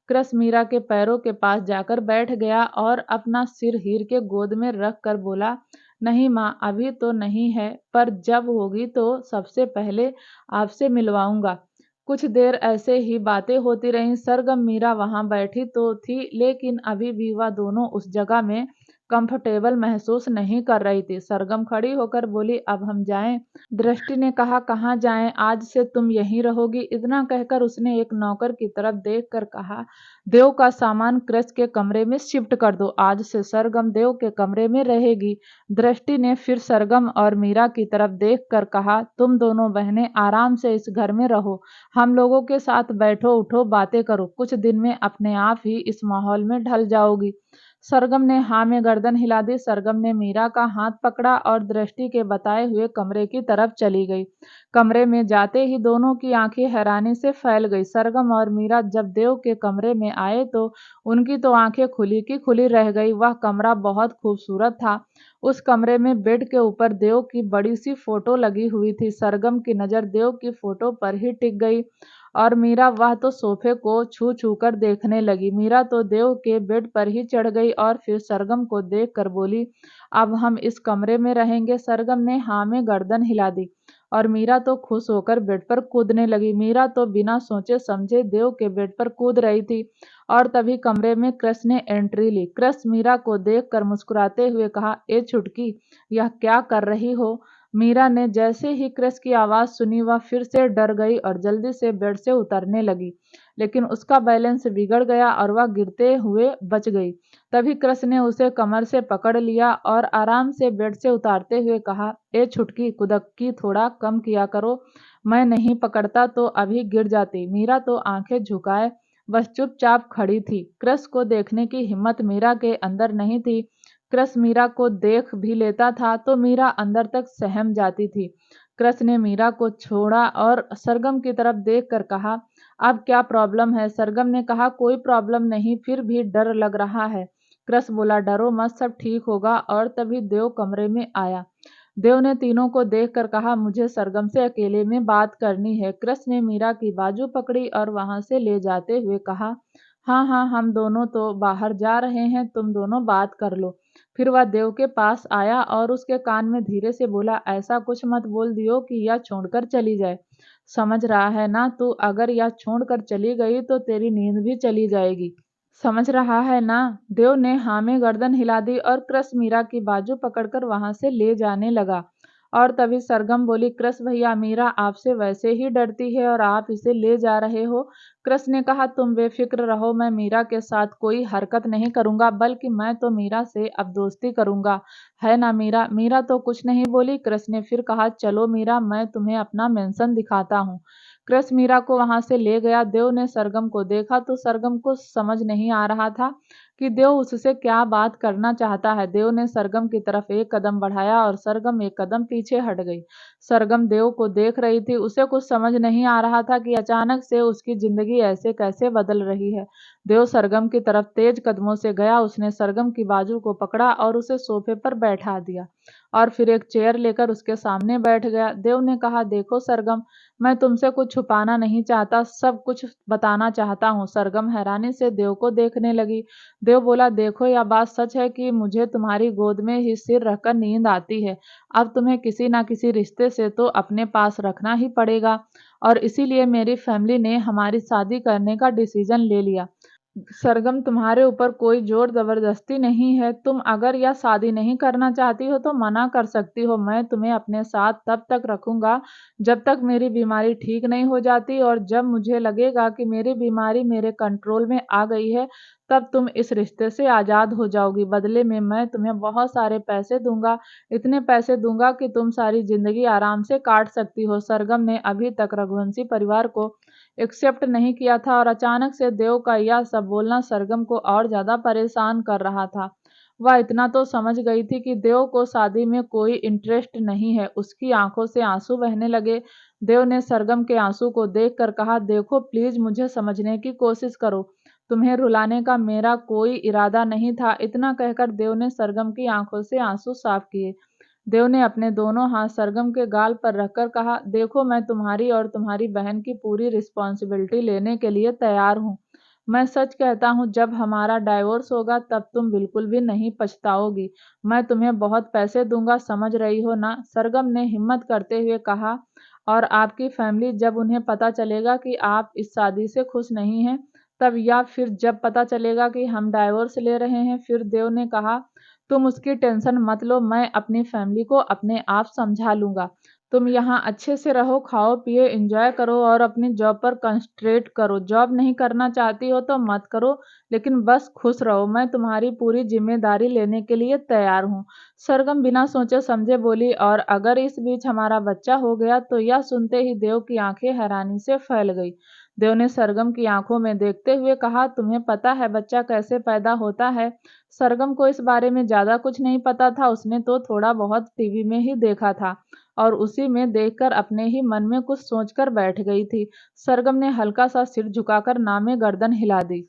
क्रस मीरा के पैरों के पास जाकर बैठ गया और अपना सिर हीर के गोद में रख कर बोला, नहीं माँ, अभी तो नहीं है, पर जब होगी तो सबसे पहले आपसे मिलवाऊंगा। कुछ देर ऐसे ही बातें होती रहीं। सरगम मीरा वहां बैठी तो थी, लेकिन अभी भी वह दोनों उस जगह में कंफर्टेबल महसूस नहीं कर रही थी। सरगम खड़ी होकर बोली, अब हम जाएं? दृष्टि ने कहा, कहाँ जाएं? आज से तुम यहीं रहोगी। इतना कहकर उसने एक नौकर की तरफ देख कर कहा, देव का सामान क्रस के कमरे में शिफ्ट कर दो। आज से सरगम देव के कमरे में रहेगी। दृष्टि ने फिर सरगम और मीरा की तरफ देख कर कहा, तुम दोनों बहनें आराम से इस घर में रहो, हम लोगों के साथ बैठो उठो बातें करो, कुछ दिन में अपने आप ही इस माहौल में ढल जाओगी। सरगम ने हाँ में गर्दन हिला दी। सरगम ने मीरा का हाथ पकड़ा और दृष्टि के बताए हुए कमरे की तरफ चली गई। कमरे में जाते ही दोनों की आंखें हैरानी से फैल गई। सरगम और मीरा जब देव के कमरे में आए तो उनकी तो आंखें खुली की खुली रह गई। वह कमरा बहुत खूबसूरत था। उस कमरे में बेड के ऊपर देव की बड़ी सी फोटो लगी हुई थी। सरगम की नजर देव की फोटो पर ही टिक गई और मीरा वह तो सोफे को छू छू कर देखने लगी। मीरा तो देव के बेड पर ही चढ़ गई और फिर सरगम को देख कर बोली, अब हम इस कमरे में रहेंगे? सरगम ने हाँ में गर्दन हिला दी और मीरा तो खुश होकर बेड पर कूदने लगी। मीरा तो बिना सोचे समझे देव के बेड पर कूद रही थी और तभी कमरे में क्रस ने एंट्री ली। क्रस मीरा को देख कर मुस्कुराते हुए कहा, ए छुटकी, यह क्या कर रही हो? मीरा ने जैसे ही क्रस की आवाज सुनी वह फिर से डर गई और जल्दी से बेड से उतरने लगी, लेकिन उसका बैलेंस बिगड़ गया और वह गिरते हुए बच गई। तभी क्रस ने उसे कमर से पकड़ लिया और आराम से बेड से उतारते हुए कहा, ए छुटकी, कुदक्की थोड़ा कम किया करो, मैं नहीं पकड़ता तो अभी गिर जाती। मीरा तो आंखें झुकाए बस चुपचाप खड़ी थी। क्रस को देखने की हिम्मत मीरा के अंदर नहीं थी। क्रस मीरा को देख भी लेता था तो मीरा अंदर तक सहम जाती थी। क्रस ने मीरा को छोड़ा और सरगम की तरफ देख कर कहा, अब क्या प्रॉब्लम है? सरगम ने कहा, कोई प्रॉब्लम नहीं, फिर भी डर लग रहा है। क्रस बोला, डरो मत, सब ठीक होगा। और तभी देव कमरे में आया। देव ने तीनों को देखकर कहा, मुझे सरगम से अकेले में बात करनी है। क्रस ने मीरा की बाजू पकड़ी और वहां से ले जाते हुए कहा, हाँ हाँ, हम दोनों तो बाहर जा रहे हैं, तुम दोनों बात कर लो। फिर वह देव के पास आया और उसके कान में धीरे से बोला, ऐसा कुछ मत बोल दियो कि यह छोड़कर चली जाए। समझ रहा है ना तू? अगर यह छोड़कर चली गई तो तेरी नींद भी चली जाएगी। समझ रहा है ना? देव ने हाँ में गर्दन हिला दी और क्रस मीरा की बाजू पकड़कर वहां से ले जाने लगा। और तभी सरगम बोली, क्रस भैया, मीरा आपसे वैसे ही डरती है और आप इसे ले जा रहे हो। क्रस ने कहा, तुम बेफिक्र रहो, मैं मीरा के साथ कोई हरकत नहीं करूंगा, बल्कि मैं तो मीरा से अब दोस्ती करूंगा, है ना मीरा? मीरा तो कुछ नहीं बोली। क्रस ने फिर कहा, चलो मीरा, मैं तुम्हें अपना मेंशन दिखाता हूँ। क्रस मीरा को वहां से ले गया। देव ने सरगम को देखा तो सरगम को समझ नहीं आ रहा था कि देव उससे क्या बात करना चाहता है। देव ने सरगम की तरफ एक कदम बढ़ाया और सरगम एक कदम पीछे हट गई। सरगम देव को देख रही थी। उसे कुछ समझ नहीं आ रहा था कि अचानक से उसकी जिंदगी ऐसे कैसे बदल रही है। देव सरगम की तरफ तेज कदमों से गया। उसने सरगम की बाजू को पकड़ा और उसे सोफे पर बैठा दिया और फिर एक चेयर लेकर उसके सामने बैठ गया। देव ने कहा, देखो सरगम, मैं तुमसे कुछ छुपाना नहीं चाहता, सब कुछ बताना चाहता हूँ। सरगम हैरानी से देव को देखने लगी। देव बोला, देखो, यह बात सच है कि मुझे तुम्हारी गोद में ही सिर रखकर नींद आती है। अब तुम्हें किसी ना किसी रिश्ते से तो अपने पास रखना ही पड़ेगा और इसीलिए मेरी फैमिली ने हमारी शादी करने का डिसीजन ले लिया। सरगम, तुम्हारे ऊपर कोई जोर जबरदस्ती नहीं है। तुम अगर यह शादी नहीं करना चाहती हो तो मना कर सकती हो। मैं तुम्हें अपने साथ तब तक रखूंगा जब तक मेरी बीमारी ठीक नहीं हो जाती, और जब मुझे लगेगा कि मेरी बीमारी मेरे कंट्रोल में आ गई है तब तुम इस रिश्ते से आजाद हो जाओगी। बदले में मैं तुम्हें बहुत सारे पैसे दूंगा, इतने पैसे दूंगा कि तुम सारी जिंदगी आराम से काट सकती हो। सरगम ने अभी तक रघुवंशी परिवार को एक्सेप्ट नहीं किया था और अचानक से देव का यह सब बोलना सरगम को और ज्यादा परेशान कर रहा था। वह इतना तो समझ गई थी कि देव को शादी में कोई इंटरेस्ट नहीं है। उसकी आंखों से आंसू बहने लगे। देव ने सरगम के आंसू को देखकर कहा, देखो प्लीज, मुझे समझने की कोशिश करो, तुम्हें रुलाने का मेरा कोई इरादा नहीं था। इतना कहकर देव ने सरगम की आंखों से आंसू साफ किए। देव ने अपने दोनों हाथ सरगम के गाल पर रखकर कहा, देखो, मैं तुम्हारी और तुम्हारी बहन की पूरी रिस्पॉन्सिबिलिटी लेने के लिए तैयार हूँ। मैं सच कहता हूँ, जब हमारा डाइवोर्स होगा तब तुम बिल्कुल भी नहीं पछताओगी। मैं तुम्हें बहुत पैसे दूंगा, समझ रही हो ना? सरगम ने हिम्मत करते हुए कहा, और आपकी फैमिली, जब उन्हें पता चलेगा कि आप इस शादी से खुश नहीं हैं, तब, या फिर जब पता चलेगा कि हम डाइवोर्स ले रहे हैं? फिर देव ने कहा, तुम उसकी टेंशन मत लो, मैं अपनी फैमिली को अपने आप समझा लूँगा। तुम यहाँ अच्छे से रहो, खाओ पियो, एन्जॉय करो और अपनी जॉब पर कंसंट्रेट करो। जॉब नहीं करना चाहती हो तो मत करो, लेकिन बस खुश रहो। मैं तुम्हारी पूरी ज़िम्मेदारी लेने के लिए तैयार हूँ। सरगम बिना सोचे समझे बोली, और अगर इस बीच हमारा बच्चा हो गया तो? यह सुनते ही देव की आंखें हैरानी से फैल गई। देव ने सरगम की आंखों में देखते हुए कहा, तुम्हें पता है बच्चा कैसे पैदा होता है? सरगम को इस बारे में ज़्यादा कुछ नहीं पता था। उसने तो थोड़ा बहुत टीवी में ही देखा था और उसी में देखकर अपने ही मन में कुछ सोचकर बैठ गई थी। सरगम ने हल्का सा सिर झुकाकर ना में गर्दन हिला दी।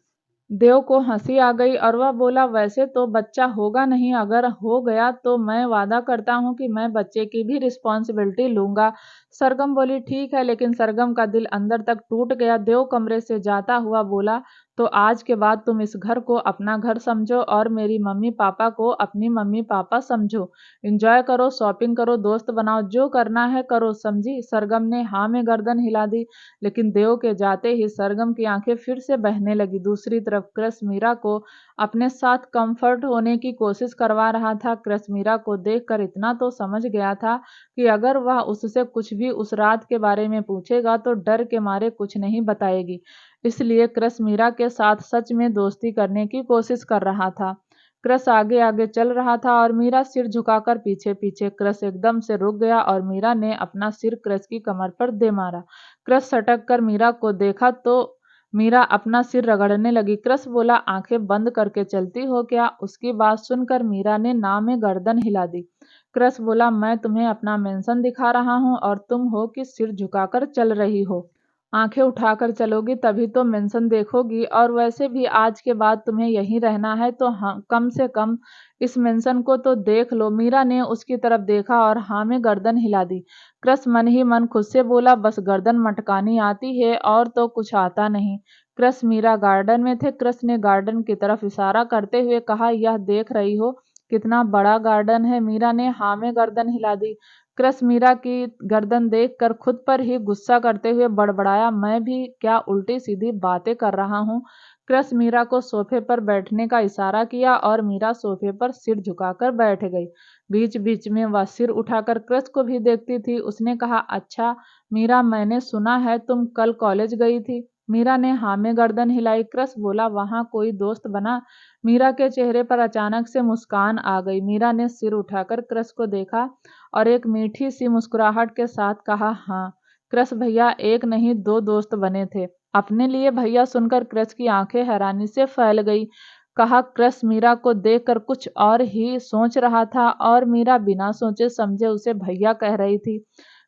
देव को हंसी आ गई और वह बोला, वैसे तो बच्चा होगा नहीं, अगर हो गया तो मैं वादा करता हूँ कि मैं बच्चे की भी रिस्पॉन्सिबिलिटी लूंगा। सरगम बोली, ठीक है, लेकिन सरगम का दिल अंदर तक टूट गया। देव कमरे से जाता हुआ बोला, तो आज के बाद तुम इस घर को अपना घर समझो और मेरी मम्मी पापा को अपनी मम्मी पापा समझो। एंजॉय करो, शॉपिंग करो, दोस्त बनाओ, जो करना है करो, समझी? सरगम ने हाँ में गर्दन हिला दी। लेकिन देव के जाते ही सरगम की आंखें फिर से बहने लगी। दूसरी तरफ क्रश मीरा को अपने साथ कंफर्ट होने की कोशिश करवा रहा था। क्रश मीरा को देखकर इतना तो समझ गया था कि अगर वह उससे कुछ भी उस रात के बारे में पूछेगा तो डर के मारे कुछ नहीं बताएगी। इसलिए क्रश मीरा के साथ सच में दोस्ती करने की कोशिश कर रहा था। क्रश आगे आगे चल रहा था और मीरा सिर झुकाकर पीछे पीछे। क्रश एकदम से रुक गया और मीरा ने अपना सिर क्रश की कमर पर दे मारा। क्रश सटक कर मीरा को देखा तो मीरा अपना सिर रगड़ने लगी। क्रश बोला, आंखें बंद करके चलती हो क्या? उसकी बात सुनकर मीरा ने ना में गर्दन हिला दी। क्रश बोला, मैं तुम्हें अपना मेंशन दिखा रहा हूँ और तुम हो कि सिर झुकाकर चल रही हो? आंखें उठाकर चलोगी तभी तो मेंशन देखोगी, और वैसे भी आज के बाद तुम्हें यहीं रहना है तो हाँ, कम से कम इस मेंशन को तो देख लो। मीरा ने उसकी तरफ देखा और हाँ में गर्दन हिला दी। क्रश मन ही मन खुद से बोला, बस गर्दन मटकानी आती है और तो कुछ आता नहीं। क्रश मीरा गार्डन में थे। क्रश ने गार्डन की तरफ इशारा करते हुए कहा, यह देख रही हो कितना बड़ा गार्डन है? मीरा ने हाँ में गर्दन हिला दी। क्रश मीरा की गर्दन देखकर खुद पर ही गुस्सा करते हुए बड़बड़ाया, मैं भी क्या उल्टी सीधी बातें कर रहा हूँ? क्रश मीरा को सोफे पर बैठने का इशारा किया और मीरा सोफे पर सिर झुकाकर बैठ गई। बीच बीच में वह सिर उठाकर क्रश को भी देखती थी। उसने कहा, अच्छा मीरा, मैंने सुना है तुम कल कॉलेज गई थी? मीरा ने हाँ में गर्दन हिलाई। क्रश बोला, वहाँ कोई दोस्त बना? मीरा के चेहरे पर अचानक से मुस्कान आ गई। मीरा ने सिर उठाकर क्रश को देखा और एक मीठी सी मुस्कुराहट के साथ कहा, हाँ क्रश भैया, एक नहीं दो दोस्त बने थे। अपने लिए भैया सुनकर क्रश की आंखें हैरानी से फैल गई। कहा, क्रश मीरा को देखकर कुछ और ही सोच रहा था और मीरा बिना सोचे समझे उसे भैया कह रही थी।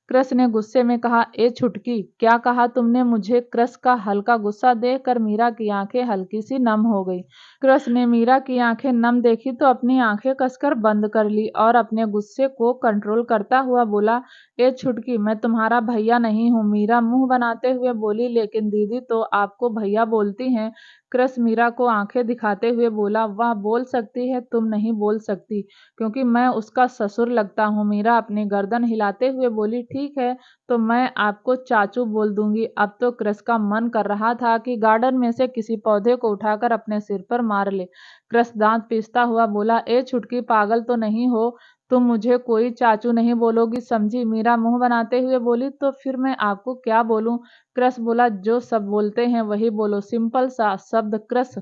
क्रश ने गुस्से में कहा, ए छुटकी, क्या कहा तुमने मुझे? क्रश का हल्का गुस्सा देखकर मीरा की आंखें हल्की सी नम हो गई। क्रश ने मीरा की आंखें नम देखी तो अपनी आंखें कसकर बंद कर ली और अपने गुस्से को कंट्रोल करता हुआ बोला, ए छुटकी, मैं तुम्हारा भैया नहीं हूँ। मीरा मुंह बनाते हुए बोली, लेकिन दीदी तो आपको भैया बोलती हैं। क्रश मीरा को आंखें दिखाते हुए बोला, वह बोल सकती है, तुम नहीं बोल सकती, क्योंकि मैं उसका ससुर लगता हूँ। मीरा अपनी गर्दन हिलाते हुए बोली, ठीक है, तो मैं आपको चाचू बोल दूंगी। अब तो क्रश का मन कर रहा था कि गार्डन में से किसी पौधे को उठाकर अपने सिर पर मार ले। क्रश दांत पीसता हुआ बोला, ए छुटकी, पागल तो नहीं हो? तुम मुझे कोई चाचू नहीं बोलोगी, समझी? मीरा मुंह बनाते हुए बोली, तो फिर मैं आपको क्या बोलूं? क्रश बोला, जो सब बोलते हैं वही बोलो, सिंपल सा शब्द क्रश।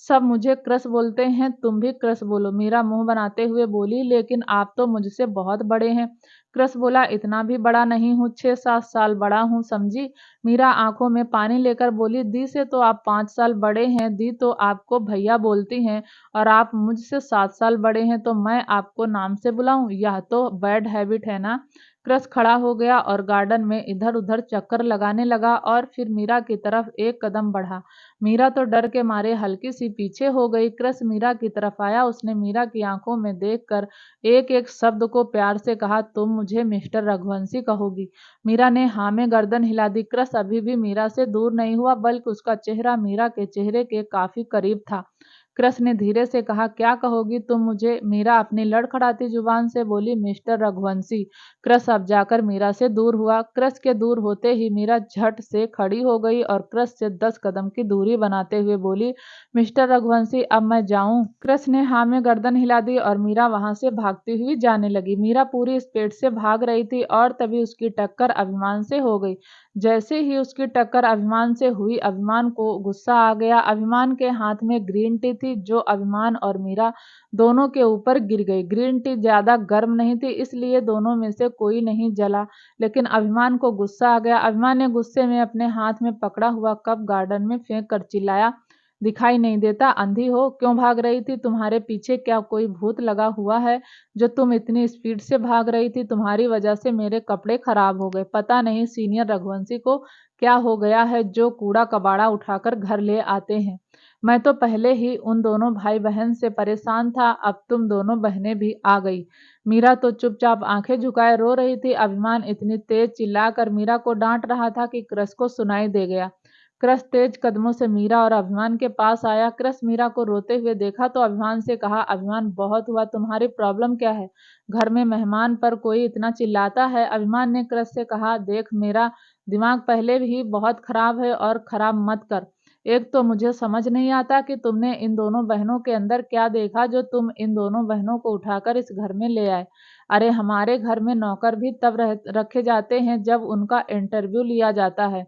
सब मुझे क्रश बोलते हैं, तुम भी क्रश बोलो। मीरा मुंह बनाते हुए बोली, लेकिन आप तो मुझसे बहुत बड़े हैं। क्रश बोला, इतना भी बड़ा नहीं हूँ, 6-7 साल बड़ा हूँ, समझी? मीरा आंखों में पानी लेकर बोली, दी से तो आप 5 साल बड़े हैं। दी तो आपको भैया बोलती हैं और आप मुझसे 7 साल बड़े हैं, तो मैं आपको नाम से बुलाऊं? यह तो बैड हैबिट है ना? क्रश खड़ा हो गया और गार्डन में इधर उधर चक्कर लगाने लगा और फिर मीरा की तरफ एक कदम बढ़ा। मीरा तो डर के मारे हल्की सी पीछे हो गई। क्रश मीरा की तरफ आया। उसने मीरा की आंखों में देखकर एक एक शब्द को प्यार से कहा, तुम मुझे मिस्टर रघुवंशी कहोगी? मीरा ने हाँ में गर्दन हिला दी। क्रश अभी भी मीरा से दूर नहीं हुआ, बल्कि उसका चेहरा मीरा के चेहरे के काफी करीब था। कृष्ण ने धीरे से कहा, क्या कहोगी तुम मुझे? मीरा अपनी लड़खड़ाती जुबान से बोली, मिस्टर रघुवंशी। कृष्ण अब जाकर मीरा से दूर हुआ। कृष्ण के दूर होते ही मीरा झट से खड़ी हो गई और कृष्ण से 10 कदम की दूरी बनाते हुए बोली, मिस्टर रघुवंशी अब मैं जाऊं? कृष्ण ने हाँ में गर्दन हिला दी और मीरा वहां से भागती हुई जाने लगी। मीरा पूरी स्पीड से भाग रही थी और तभी उसकी टक्कर अभिमान से हो गई। जैसे ही उसकी टक्कर अभिमान से हुई, अभिमान को गुस्सा आ गया। अभिमान के हाथ में ग्रीन टी थी जो अभिमान और मीरा दोनों के ऊपर गिर गई। ग्रीन टी ज्यादा गर्म नहीं थी, इसलिए दोनों में से कोई नहीं जला, लेकिन अभिमान को गुस्सा आ गया। अभिमान ने गुस्से में अपने हाथ में पकड़ा हुआ कप गार्डन में फेंक कर चिल्लाया, दिखाई नहीं देता? अंधी हो? क्यों भाग रही थी? तुम्हारे पीछे क्या कोई भूत लगा हुआ है जो तुम इतनी स्पीड से भाग रही थी? तुम्हारी वजह से मेरे कपड़े खराब हो गए। पता नहीं सीनियर रघुवंशी को क्या हो गया है जो कूड़ा कबाड़ा उठाकर घर ले आते हैं। मैं तो पहले ही उन दोनों भाई बहन से परेशान था, अब तुम दोनों बहनें भी आ गई। मीरा तो चुपचाप आंखें झुकाए रो रही थी। अभिमान इतनी तेज चिल्लाकर मीरा को डांट रहा था कि कृष को सुनाई दे गया। कृष तेज कदमों से मीरा और अभिमान के पास आया। कृष मीरा को रोते हुए देखा तो अभिमान से कहा, अभिमान बहुत हुआ, तुम्हारी प्रॉब्लम क्या है? घर में मेहमान पर कोई इतना चिल्लाता है? अभिमान ने कृष से कहा, देख मेरा दिमाग पहले ही बहुत खराब है और खराब मत कर। एक तो मुझे समझ नहीं आता कि तुमने इन दोनों बहनों के अंदर क्या देखा जो तुम इन दोनों बहनों को उठाकर इस घर में ले आए। अरे हमारे घर में नौकर भी तब रखे जाते हैं जब उनका इंटरव्यू लिया जाता है,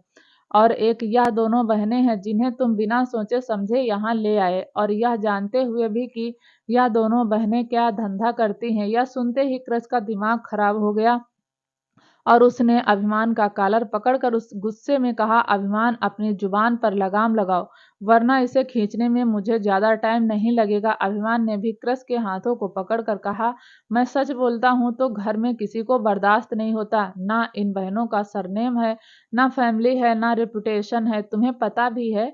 और एक यह दोनों बहनें हैं जिन्हें तुम बिना सोचे समझे यहाँ ले आए, और यह जानते हुए भी कि यह दोनों बहनें क्या धंधा करती हैं। यह सुनते ही कृष का दिमाग खराब हो गया और उसने अभिमान का कॉलर पकड़कर उस गुस्से में कहा, अभिमान अपनी जुबान पर लगाम लगाओ, वरना इसे खींचने में मुझे ज्यादा टाइम नहीं लगेगा। अभिमान ने भी कृष के हाथों को पकड़कर कहा, मैं सच बोलता हूँ तो घर में किसी को बर्दाश्त नहीं होता। ना इन बहनों का सरनेम है, ना फैमिली है, ना रेपुटेशन है। तुम्हें पता भी है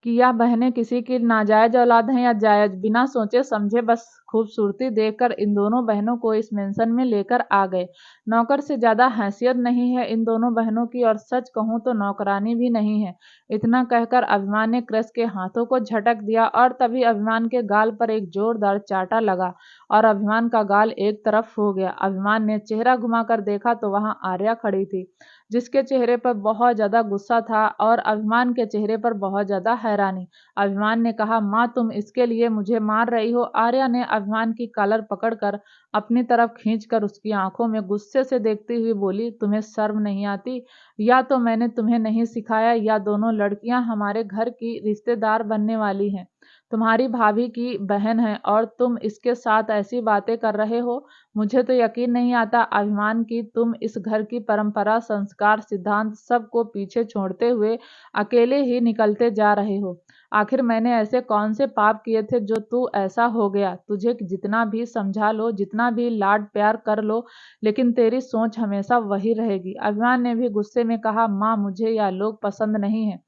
कि यह बहनें किसी की नाजायज औलाद हैं या जायज? बिना सोचे समझे बस खूबसूरती देखकर इन दोनों बहनों को इस मेंशन में लेकर आ गए। नौकर से ज्यादा हैसियत नहीं है इन दोनों बहनों की, और सच कहूं तो नौकरानी भी नहीं है। इतना कहकर अभिमान ने कृष के हाथों को झटक दिया और तभी अभिमान के गाल पर एक जोरदार चाटा लगा और अभिमान का गाल एक तरफ हो गया। अभिमान ने चेहरा घुमाकर देखा तो वहां आर्या खड़ी थी, जिसके चेहरे पर बहुत ज्यादा गुस्सा था और अभिमान के चेहरे पर बहुत ज्यादा हैरानी। अभिमान ने कहा, माँ तुम इसके लिए मुझे मार रही हो? आर्या ने अभिमान की कॉलर पकड़कर अपनी तरफ खींचकर उसकी आंखों में गुस्से से देखती हुई बोली, तुम्हें शर्म नहीं आती? या तो मैंने तुम्हें नहीं सिखाया या दोनों लड़कियां हमारे घर की रिश्तेदार बनने वाली हैं, तुम्हारी भाभी की बहन है और तुम इसके साथ ऐसी बातें कर रहे हो? मुझे तो यकीन नहीं आता अभिमान की तुम इस घर की परंपरा, संस्कार, सिद्धांत सबको पीछे छोड़ते हुए अकेले ही निकलते जा रहे हो। आखिर मैंने ऐसे कौन से पाप किए थे जो तू ऐसा हो गया? तुझे जितना भी समझा लो, जितना भी लाड प्यार कर लो, लेकिन तेरी सोच हमेशा वही रहेगी। अभिमान ने भी गुस्से में कहा, माँ मुझे यह लोग पसंद नहीं है।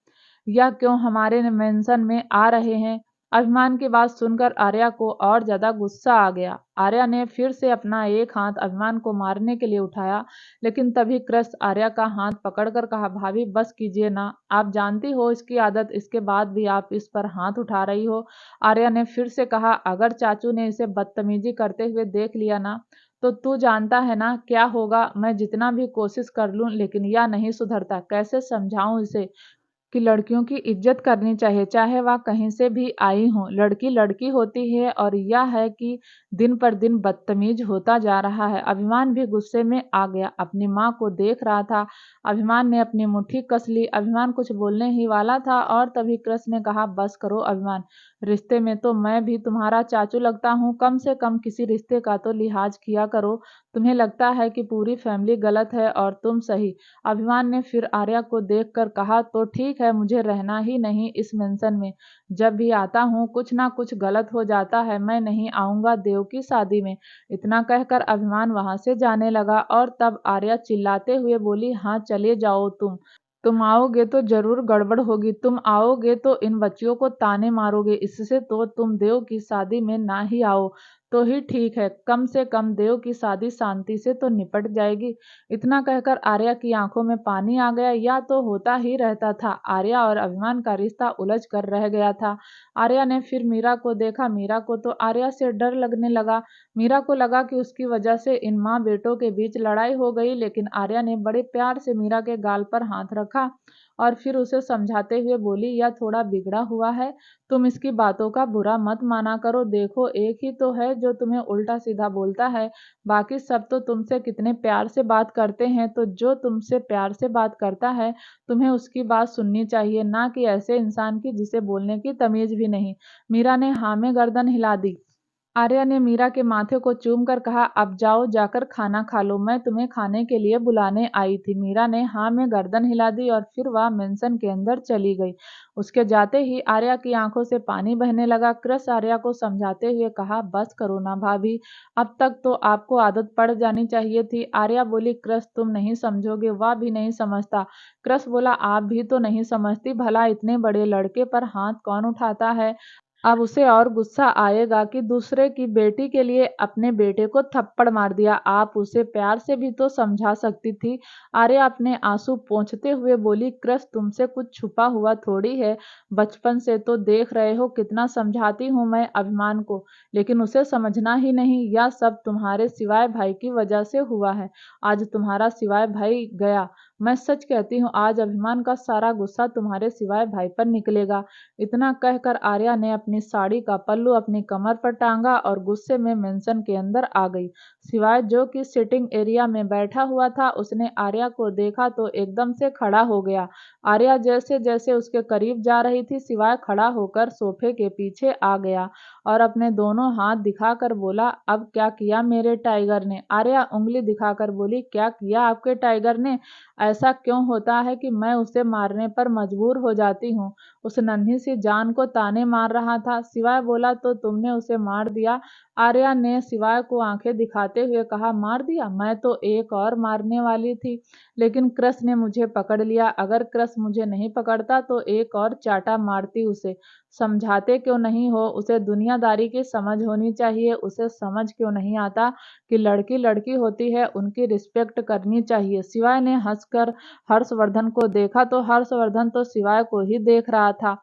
यह क्यों हमारे मेंशन में आ रहे हैं? अभिमान की बात सुनकर आर्या को और ज्यादा गुस्सा आ गया। आर्या ने फिर से अपना एक हाथ अभिमान को मारने के लिए उठाया, लेकिन तभी कृष आर्या का हाथ पकड़कर कहा, भाभी बस कीजिए ना, आप जानती हो इसकी आदत, इसके बाद भी आप इस पर हाथ उठा रही हो। आर्या ने फिर से कहा, अगर चाचू ने इसे बदतमीजी करते हुए देख लिया ना तो तू जानता है ना क्या होगा? मैं जितना भी कोशिश कर लूं लेकिन यह नहीं सुधरता। कैसे समझाऊं इसे कि लड़कियों की इज्जत करनी चाहिए, चाहे वह कहीं से भी आई हो। लड़की लड़की होती है, और यह है कि दिन पर दिन बदतमीज होता जा रहा है। अभिमान भी गुस्से में आ गया, अपनी माँ को देख रहा था। अभिमान ने अपनी मुट्ठी कस ली। अभिमान कुछ बोलने ही वाला था और तभी कृष्ण ने कहा, बस करो अभिमान, रिश्ते में तो मैं भी तुम्हारा चाचू लगता हूँ, कम से कम किसी रिश्ते का तो लिहाज किया करो। तुम्हें लगता है कि पूरी फैमिली गलत है और तुम सही। अभिमान ने फिर आर्या को देखकर कहा, तो ठीक है, मुझे रहना ही नहीं इस मेंशन में। जब भी आता हूँ कुछ ना कुछ गलत हो जाता है, मैं नहीं आऊंगा देव की शादी में। इतना कहकर अभिमान वहां से जाने लगा और तब आर्या चिल्लाते हुए बोली, हाँ चले जाओ तुम आओगे तो जरूर गड़बड़ होगी। तुम आओगे तो इन बच्चियों को ताने मारोगे, इससे तो तुम देव की शादी में ना ही आओ। तो ही ठीक है, कम से कम देव की शादी शांति से तो निपट जाएगी। इतना कहकर आर्या की आंखों में पानी आ गया। या तो होता ही रहता था, आर्या और अभिमान का रिश्ता उलझ कर रह गया था। आर्या ने फिर मीरा को देखा। मीरा को तो आर्या से डर लगने लगा। मीरा को लगा कि उसकी वजह से इन माँ बेटों के बीच लड़ाई हो गई, लेकिन आर्या ने बड़े प्यार से मीरा के गाल पर हाथ रखा और फिर उसे समझाते हुए बोली, यह थोड़ा बिगड़ा हुआ है, तुम इसकी बातों का बुरा मत माना करो। देखो, एक ही तो है जो तुम्हें उल्टा सीधा बोलता है, बाकी सब तो तुमसे कितने प्यार से बात करते हैं। तो जो तुमसे प्यार से बात करता है, तुम्हें उसकी बात सुननी चाहिए, ना कि ऐसे इंसान की जिसे बोलने की तमीज भी नहीं। मीरा ने हाँ में गर्दन हिला दी। आर्या ने मीरा के माथे को चूम कर कहा, अब जाओ, जाकर खाना खा लो, मैं तुम्हें खाने के लिए बुलाने आई थी। मीरा ने हाँ में गर्दन हिला दी और फिर वह मेंशन के अंदर चली गई। उसके जाते ही आर्या की आंखों से पानी बहने लगा। कृष आर्या को समझाते हुए कहा, बस करो ना भाभी, अब तक तो आपको आदत पड़ जानी चाहिए थी। आर्या बोली, कृष तुम नहीं समझोगे, वह भी नहीं समझता। कृष बोला, आप भी तो नहीं समझती, भला इतने बड़े लड़के पर हाथ कौन उठाता है। अब उसे और गुस्सा आएगा कि दूसरे की बेटी के लिए अपने बेटे को थप्पड़ मार दिया। आप उसे प्यार से भी तो समझा सकती थी। आर्या अपने आंसू पोंछते हुए बोली, कृष तुमसे कुछ छुपा हुआ थोड़ी है, बचपन से तो देख रहे हो कितना समझाती हूँ मैं अभिमान को, लेकिन उसे समझना ही नहीं। यह सब तुम्हारे सिवाय भाई की वजह से हुआ है। आज तुम्हारा सिवाय भाई गया, मैं सच कहती हूँ, आज अभिमान का सारा गुस्सा तुम्हारे सिवाय भाई पर निकलेगा। इतना कहकर आर्या ने अपनी साड़ी का पल्लू अपनी कमर पर टांगा और गुस्से में मेंशन के अंदर आ गई। सिवाय जो कि सिटिंग एरिया में बैठा हुआ था, उसने आर्या को देखा तो एकदम से खड़ा हो गया। आर्या जैसे जैसे उसके करीब जा रही थी, सिवाय खड़ा होकर सोफे के पीछे आ गया और अपने दोनों हाथ दिखाकर बोला, अब क्या किया मेरे टाइगर ने। आर्या उंगली दिखाकर बोली, क्या किया आपके टाइगर ने। ऐसा क्यों होता है कि मैं उसे मारने पर मजबूर हो जाती हूँ। उस नन्ही सी जान को ताने मार रहा था। सिवाय बोला, तो तुमने उसे मार दिया। आर्या ने सिवाय को आंखें दिखाते हुए कहा, मार दिया, मैं तो एक और मारने वाली थी, लेकिन कृष ने मुझे पकड़ लिया। अगर कृष मुझे नहीं पकड़ता तो एक और चाटा मारती उसे। समझाते क्यों नहीं हो, उसे दुनियादारी की समझ होनी चाहिए। उसे समझ क्यों नहीं आता कि लड़की लड़की होती है, उनकी रिस्पेक्ट करनी चाहिए। सिवाय ने हंसकर हर्षवर्धन को देखा तो हर्षवर्धन तो सिवाय को ही देख रहा था।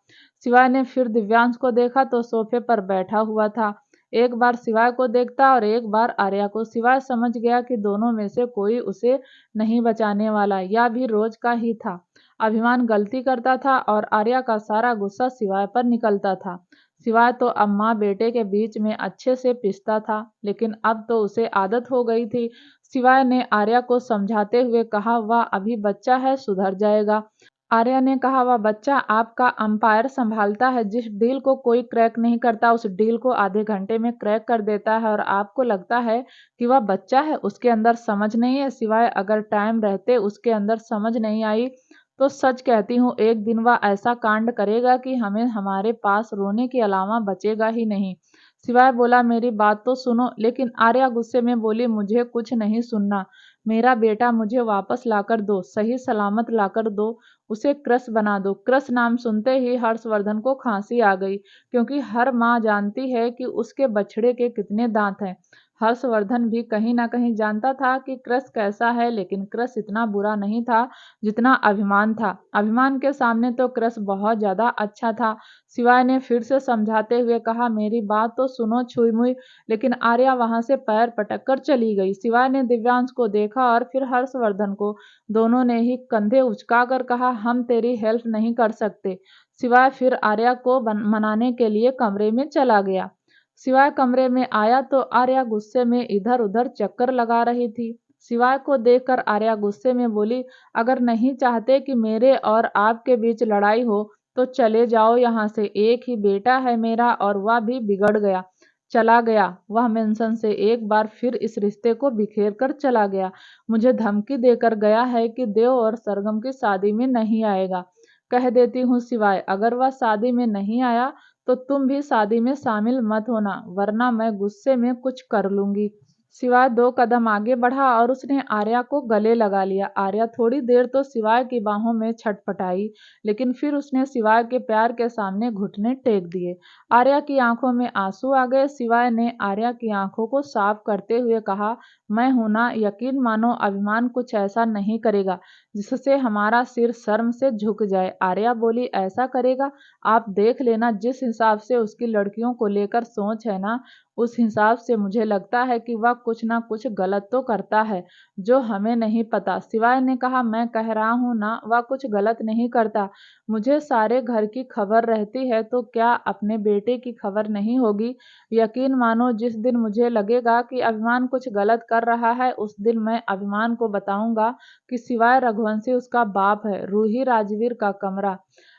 सिवाय ने फिर दिव्यांश को देखा तो सोफे पर बैठा हुआ था। एक बार सिवाय को देखता और एक बार आर्या को। सिवाय समझ गया कि दोनों में से कोई उसे नहीं बचाने वाला। यह भी रोज का ही था। अभिमान गलती करता था और आर्या का सारा गुस्सा सिवाय पर निकलता था। सिवाय तो अब माँ बेटे के बीच में अच्छे से पिसता था, लेकिन अब तो उसे आदत हो गई थी। सिवाय ने आर्या को समझाते हुए कहा, वह अभी बच्चा है, सुधर जाएगा। आर्या ने कहा, वह बच्चा आपका अंपायर संभालता है, जिस डील को कोई क्रैक नहीं करता उस डील को आधे घंटे में क्रैक कर देता है, और आपको लगता है कि वह बच्चा है, उसके अंदर समझ नहीं है। सिवाय अगर टाइम रहते उसके अंदर समझ नहीं आई तो सच कहती हूँ, एक दिन वह ऐसा कांड करेगा कि हमें हमारे पास रोने के अलावा बचेगा ही नहीं। सिवाय बोला, मेरी बात तो सुनो। लेकिन आर्या गुस्से में बोली, मुझे कुछ नहीं सुनना। मेरा बेटा मुझे वापस लाकर दो, सही सलामत लाकर दो, उसे कृष बना दो। कृष नाम सुनते ही हर्षवर्धन को खांसी आ गई, क्योंकि हर माँ जानती है कि उसके बछड़े के कितने दांत हैं। हर्षवर्धन भी कहीं ना कहीं जानता था कि कृष कैसा है, लेकिन कृष इतना बुरा नहीं था जितना अभिमान था। अभिमान के सामने तो कृष बहुत ज्यादा अच्छा था। सिवाय ने फिर से समझाते हुए कहा, मेरी बात तो सुनो छुई मुई। लेकिन आर्या वहां से पैर पटक कर चली गई। सिवाय ने दिव्यांश को देखा और फिर हर्षवर्धन को। दोनों ने ही कंधे उचकाकर कहा, हम तेरी हेल्प नहीं कर सकते। सिवाय फिर आर्या को मनाने के लिए कमरे में चला गया। सिवाय कमरे में आया तो आर्या गुस्से में इधर उधर चक्कर लगा रही थी। सिवाय को देखकर आर्या गुस्से में बोली, अगर नहीं चाहते कि मेरे और आपके बीच लड़ाई हो तो चले जाओ यहाँ से। एक ही बेटा है मेरा और वह भी बिगड़ गया, चला गया। वह मेंशन से एक बार फिर इस रिश्ते को बिखेर कर चला गया। मुझे धमकी देकर गया है कि देव और सरगम की शादी में नहीं आएगा। कह देती हूँ सिवाय, अगर वह शादी में नहीं आया तो तुम भी शादी में शामिल मत होना, वरना मैं गुस्से में कुछ कर लूंगी। शिवाय 2 कदम आगे बढ़ा और उसने आर्या को गले लगा लिया। आर्या थोड़ी देर तो शिवाय की बाहों में छटपटाई, लेकिन फिर उसने शिवाय के प्यार के सामने घुटने टेक दिए। आर्या की आंखों में आंसू आ गए। शिवाय ने आर्या की आंखों को साफ करते हुए कहा, मैं हूं ना, यकीन मानो अभिमान कुछ ऐसा नहीं करेगा जिससे हमारा सिर शर्म से झुक जाए। आर्या बोली, ऐसा करेगा? आप देख लेना, जिस हिसाब से उसकी लड़कियों को लेकर सोच है ना, उस हिसाब से मुझे लगता है कि वह कुछ ना कुछ गलत तो करता है, जो हमें नहीं पता। शिवाय ने कहा, मैं कह रहा हूं ना, वह कुछ गलत नहीं करता। मुझे सारे घर की खबर रहती है, तो क्या अपने बेटे की खबर नहीं होगी? यकीन मानो, जिस दिन मुझे लगेगा कि अभिमान कुछ गलत कर रहा है, उस दिन मैं अभिमान को बताऊंगा कि शिवाय रघुवंशी उसका बाप है। रूही राजवीर का कमरा।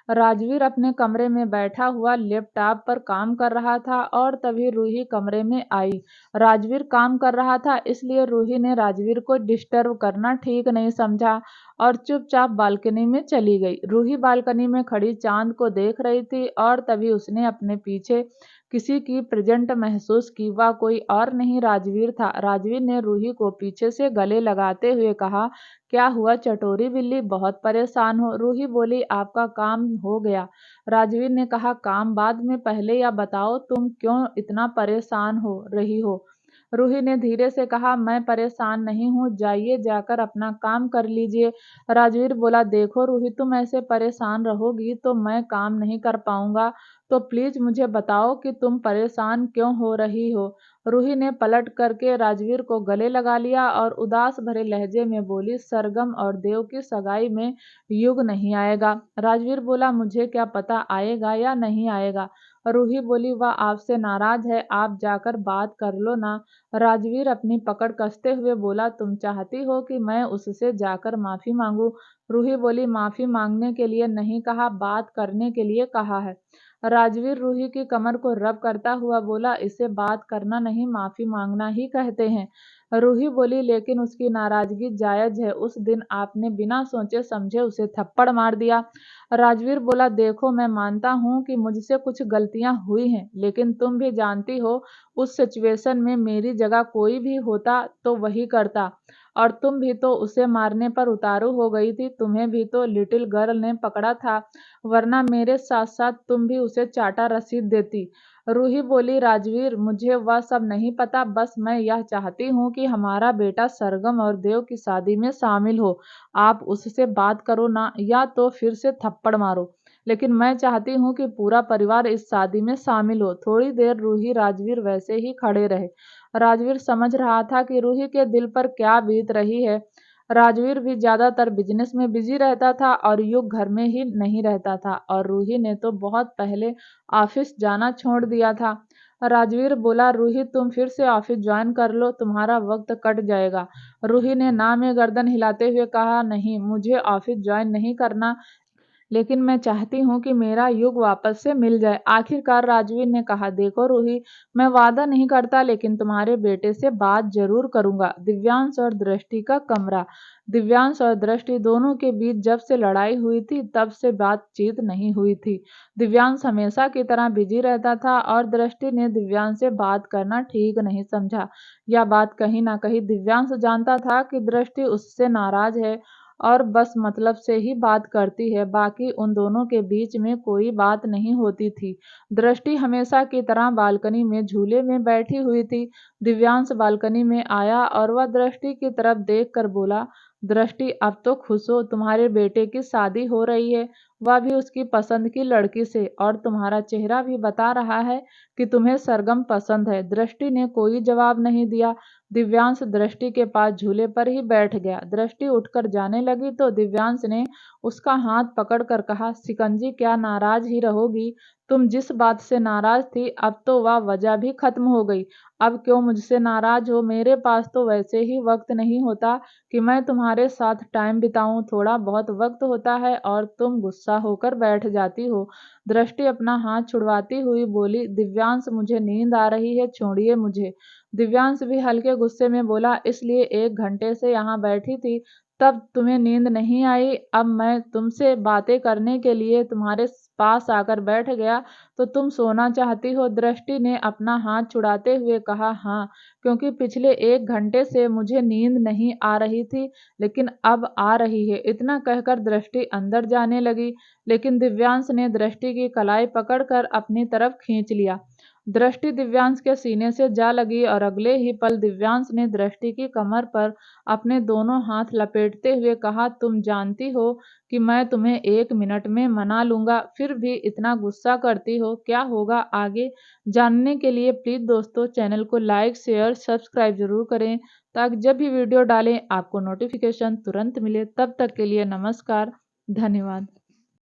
राजवीर अपने कमरे में बैठा हुआ लैपटॉप पर काम कर रहा था और तभी रूही कमरे में आई। राजवीर काम कर रहा था, इसलिए रूही ने राजवीर को डिस्टर्ब करना ठीक नहीं समझा और चुपचाप बालकनी में चली गई। रूही बालकनी में खड़ी चांद को देख रही थी और तभी उसने अपने पीछे किसी की प्रेजेंट महसूस की। वह कोई और नहीं, राजवीर था। राजवीर ने रूही को पीछे से गले लगाते हुए कहा, क्या हुआ चटोरी बिल्ली, बहुत परेशान हो? रूही बोली, आपका काम हो गया। राजवीर ने कहा, काम बाद में, पहले यह बताओ तुम क्यों इतना परेशान हो रही हो? रूही ने धीरे से कहा, मैं परेशान नहीं हूँ, जाइए जाकर अपना काम कर लीजिए। राजवीर बोला, देखो रूही, तुम ऐसे परेशान रहोगी तो मैं काम नहीं कर पाऊंगा, तो प्लीज मुझे बताओ कि तुम परेशान क्यों हो रही हो? रूही ने पलट करके राजवीर को गले लगा लिया और उदास भरे लहजे में बोली, सरगम और देव की सगाई में युग नहीं आएगा। राजवीर बोला, मुझे क्या पता आएगा या नहीं आएगा। रूही बोली, वह आपसे नाराज है, आप जाकर बात कर लो ना। राजवीर अपनी पकड़ कसते हुए बोला, तुम चाहती हो कि मैं उससे जाकर माफी मांगू? रूही बोली, माफी मांगने के लिए नहीं कहा, बात करने के लिए कहा है। राजवीर रूही की कमर को रब करता हुआ बोला, इसे बात करना नहीं, माफी मांगना ही कहते हैं। रूही बोली, लेकिन उसकी नाराजगी जायज है, उस दिन आपने बिना सोचे समझे उसे थप्पड़ मार दिया। राजवीर बोला, देखो मैं मानता हूँ कि मुझसे कुछ गलतियां हुई हैं, लेकिन तुम भी जानती हो उस सिचुएशन में मेरी जगह कोई भी होता तो वही करता, और तुम भी तो उसे मारने पर उतारू हो गई थी, तुम्हें भी तो लिटिल गर्ल ने पकड़ा था, वरना मेरे साथ साथ तुम भी उसे चाटा रसीद देती। रूही बोली, राजवीर मुझे वह सब नहीं पता, बस मैं यह चाहती हूँ कि हमारा बेटा सरगम और देव की शादी में शामिल हो। आप उससे बात करो ना, या तो फिर से थप्पड़ मारो, लेकिन मैं चाहती हूँ कि पूरा परिवार इस शादी में शामिल हो। थोड़ी देर रूही राजवीर वैसे ही खड़े रहे। राजवीर समझ रहा था कि रूही के दिल पर क्या बीत रही है। राजवीर भी ज्यादातर बिजनेस में बिजी रहता था और युग घर में ही नहीं रहता था, और रूही ने तो बहुत पहले ऑफिस जाना छोड़ दिया था। राजवीर बोला, रूही तुम फिर से ऑफिस ज्वाइन कर लो, तुम्हारा वक्त कट जाएगा। रूही ने ना में गर्दन हिलाते हुए कहा, नहीं, मुझे ऑफिस ज्वाइन नहीं करना, लेकिन मैं चाहती हूँ कि मेरा युग वापस से मिल जाए। आखिरकार राजवीर ने कहा, देखो रूही, मैं वादा नहीं करता, लेकिन तुम्हारे बेटे से बात जरूर करूंगा। दिव्यांश और दृष्टि का कमरा। दिव्यांश और दृष्टि दोनों के बीच जब से लड़ाई हुई थी तब से बातचीत नहीं हुई थी। दिव्यांश हमेशा की तरह बिजी रहता था और दृष्टि ने दिव्यांश से बात करना ठीक नहीं समझा। यह बात कहीं ना कहीं दिव्यांश जानता था कि दृष्टि उससे नाराज है और बस मतलब से ही बात करती है, बाकी उन दोनों के बीच में कोई बात नहीं होती थी। दृष्टि हमेशा की तरह बालकनी में झूले में बैठी हुई थी। दिव्यांश बालकनी में आया और वह दृष्टि की तरफ देख कर बोला, दृष्टि अब तो खुश हो, तुम्हारे बेटे की शादी हो रही है, वह भी उसकी पसंद की लड़की से, और तुम्हारा चेहरा भी बता रहा है कि तुम्हें सरगम पसंद है। दृष्टि ने कोई जवाब नहीं दिया। दिव्यांश दृष्टि के पास झूले पर ही बैठ गया। दृष्टि उठकर जाने लगी तो दिव्यांश ने उसका हाथ पकड़कर कहा, शिकंजी, क्या नाराज ही रहोगी? तुम जिस बात से नाराज थी अब तो वह वजह भी खत्म हो गई। अब क्यों मुझसे नाराज हो? मेरे पास तो वैसे ही वक्त नहीं होता कि मैं तुम्हारे साथ टाइम बिताऊं, थोड़ा बहुत वक्त होता है और तुम गुस्सा होकर बैठ जाती हो। दृष्टि अपना हाथ छुड़वाती हुई बोली, दिव्यांश मुझे नींद आ रही है, छोड़िए मुझे। दिव्यांश भी हल्के गुस्से में बोला, इसलिए 1 घंटे से यहाँ बैठी थी, तब तुम्हें नींद नहीं आई। अब मैं तुमसे बातें करने के लिए तुम्हारे पास आकर बैठ गया तो तुम सोना चाहती हो। दृष्टि ने अपना हाथ छुड़ाते हुए कहा, हाँ, क्योंकि पिछले 1 घंटे से मुझे नींद नहीं आ रही थी, लेकिन अब आ रही है। इतना कहकर दृष्टि अंदर जाने लगी, लेकिन दिव्यांश ने दृष्टि की कलाई पकड़कर अपनी तरफ खींच लिया। दृष्टि दिव्यांश के सीने से जा लगी और अगले ही पल दिव्यांश ने दृष्टि की कमर पर अपने दोनों हाथ लपेटते हुए कहा, तुम जानती हो कि मैं तुम्हें 1 मिनट में मना लूंगा, फिर भी इतना गुस्सा करती हो। क्या होगा आगे जानने के लिए प्लीज दोस्तों चैनल को लाइक शेयर सब्सक्राइब जरूर करें, ताकि जब भी वीडियो डालें आपको नोटिफिकेशन तुरंत मिले। तब तक के लिए नमस्कार, धन्यवाद।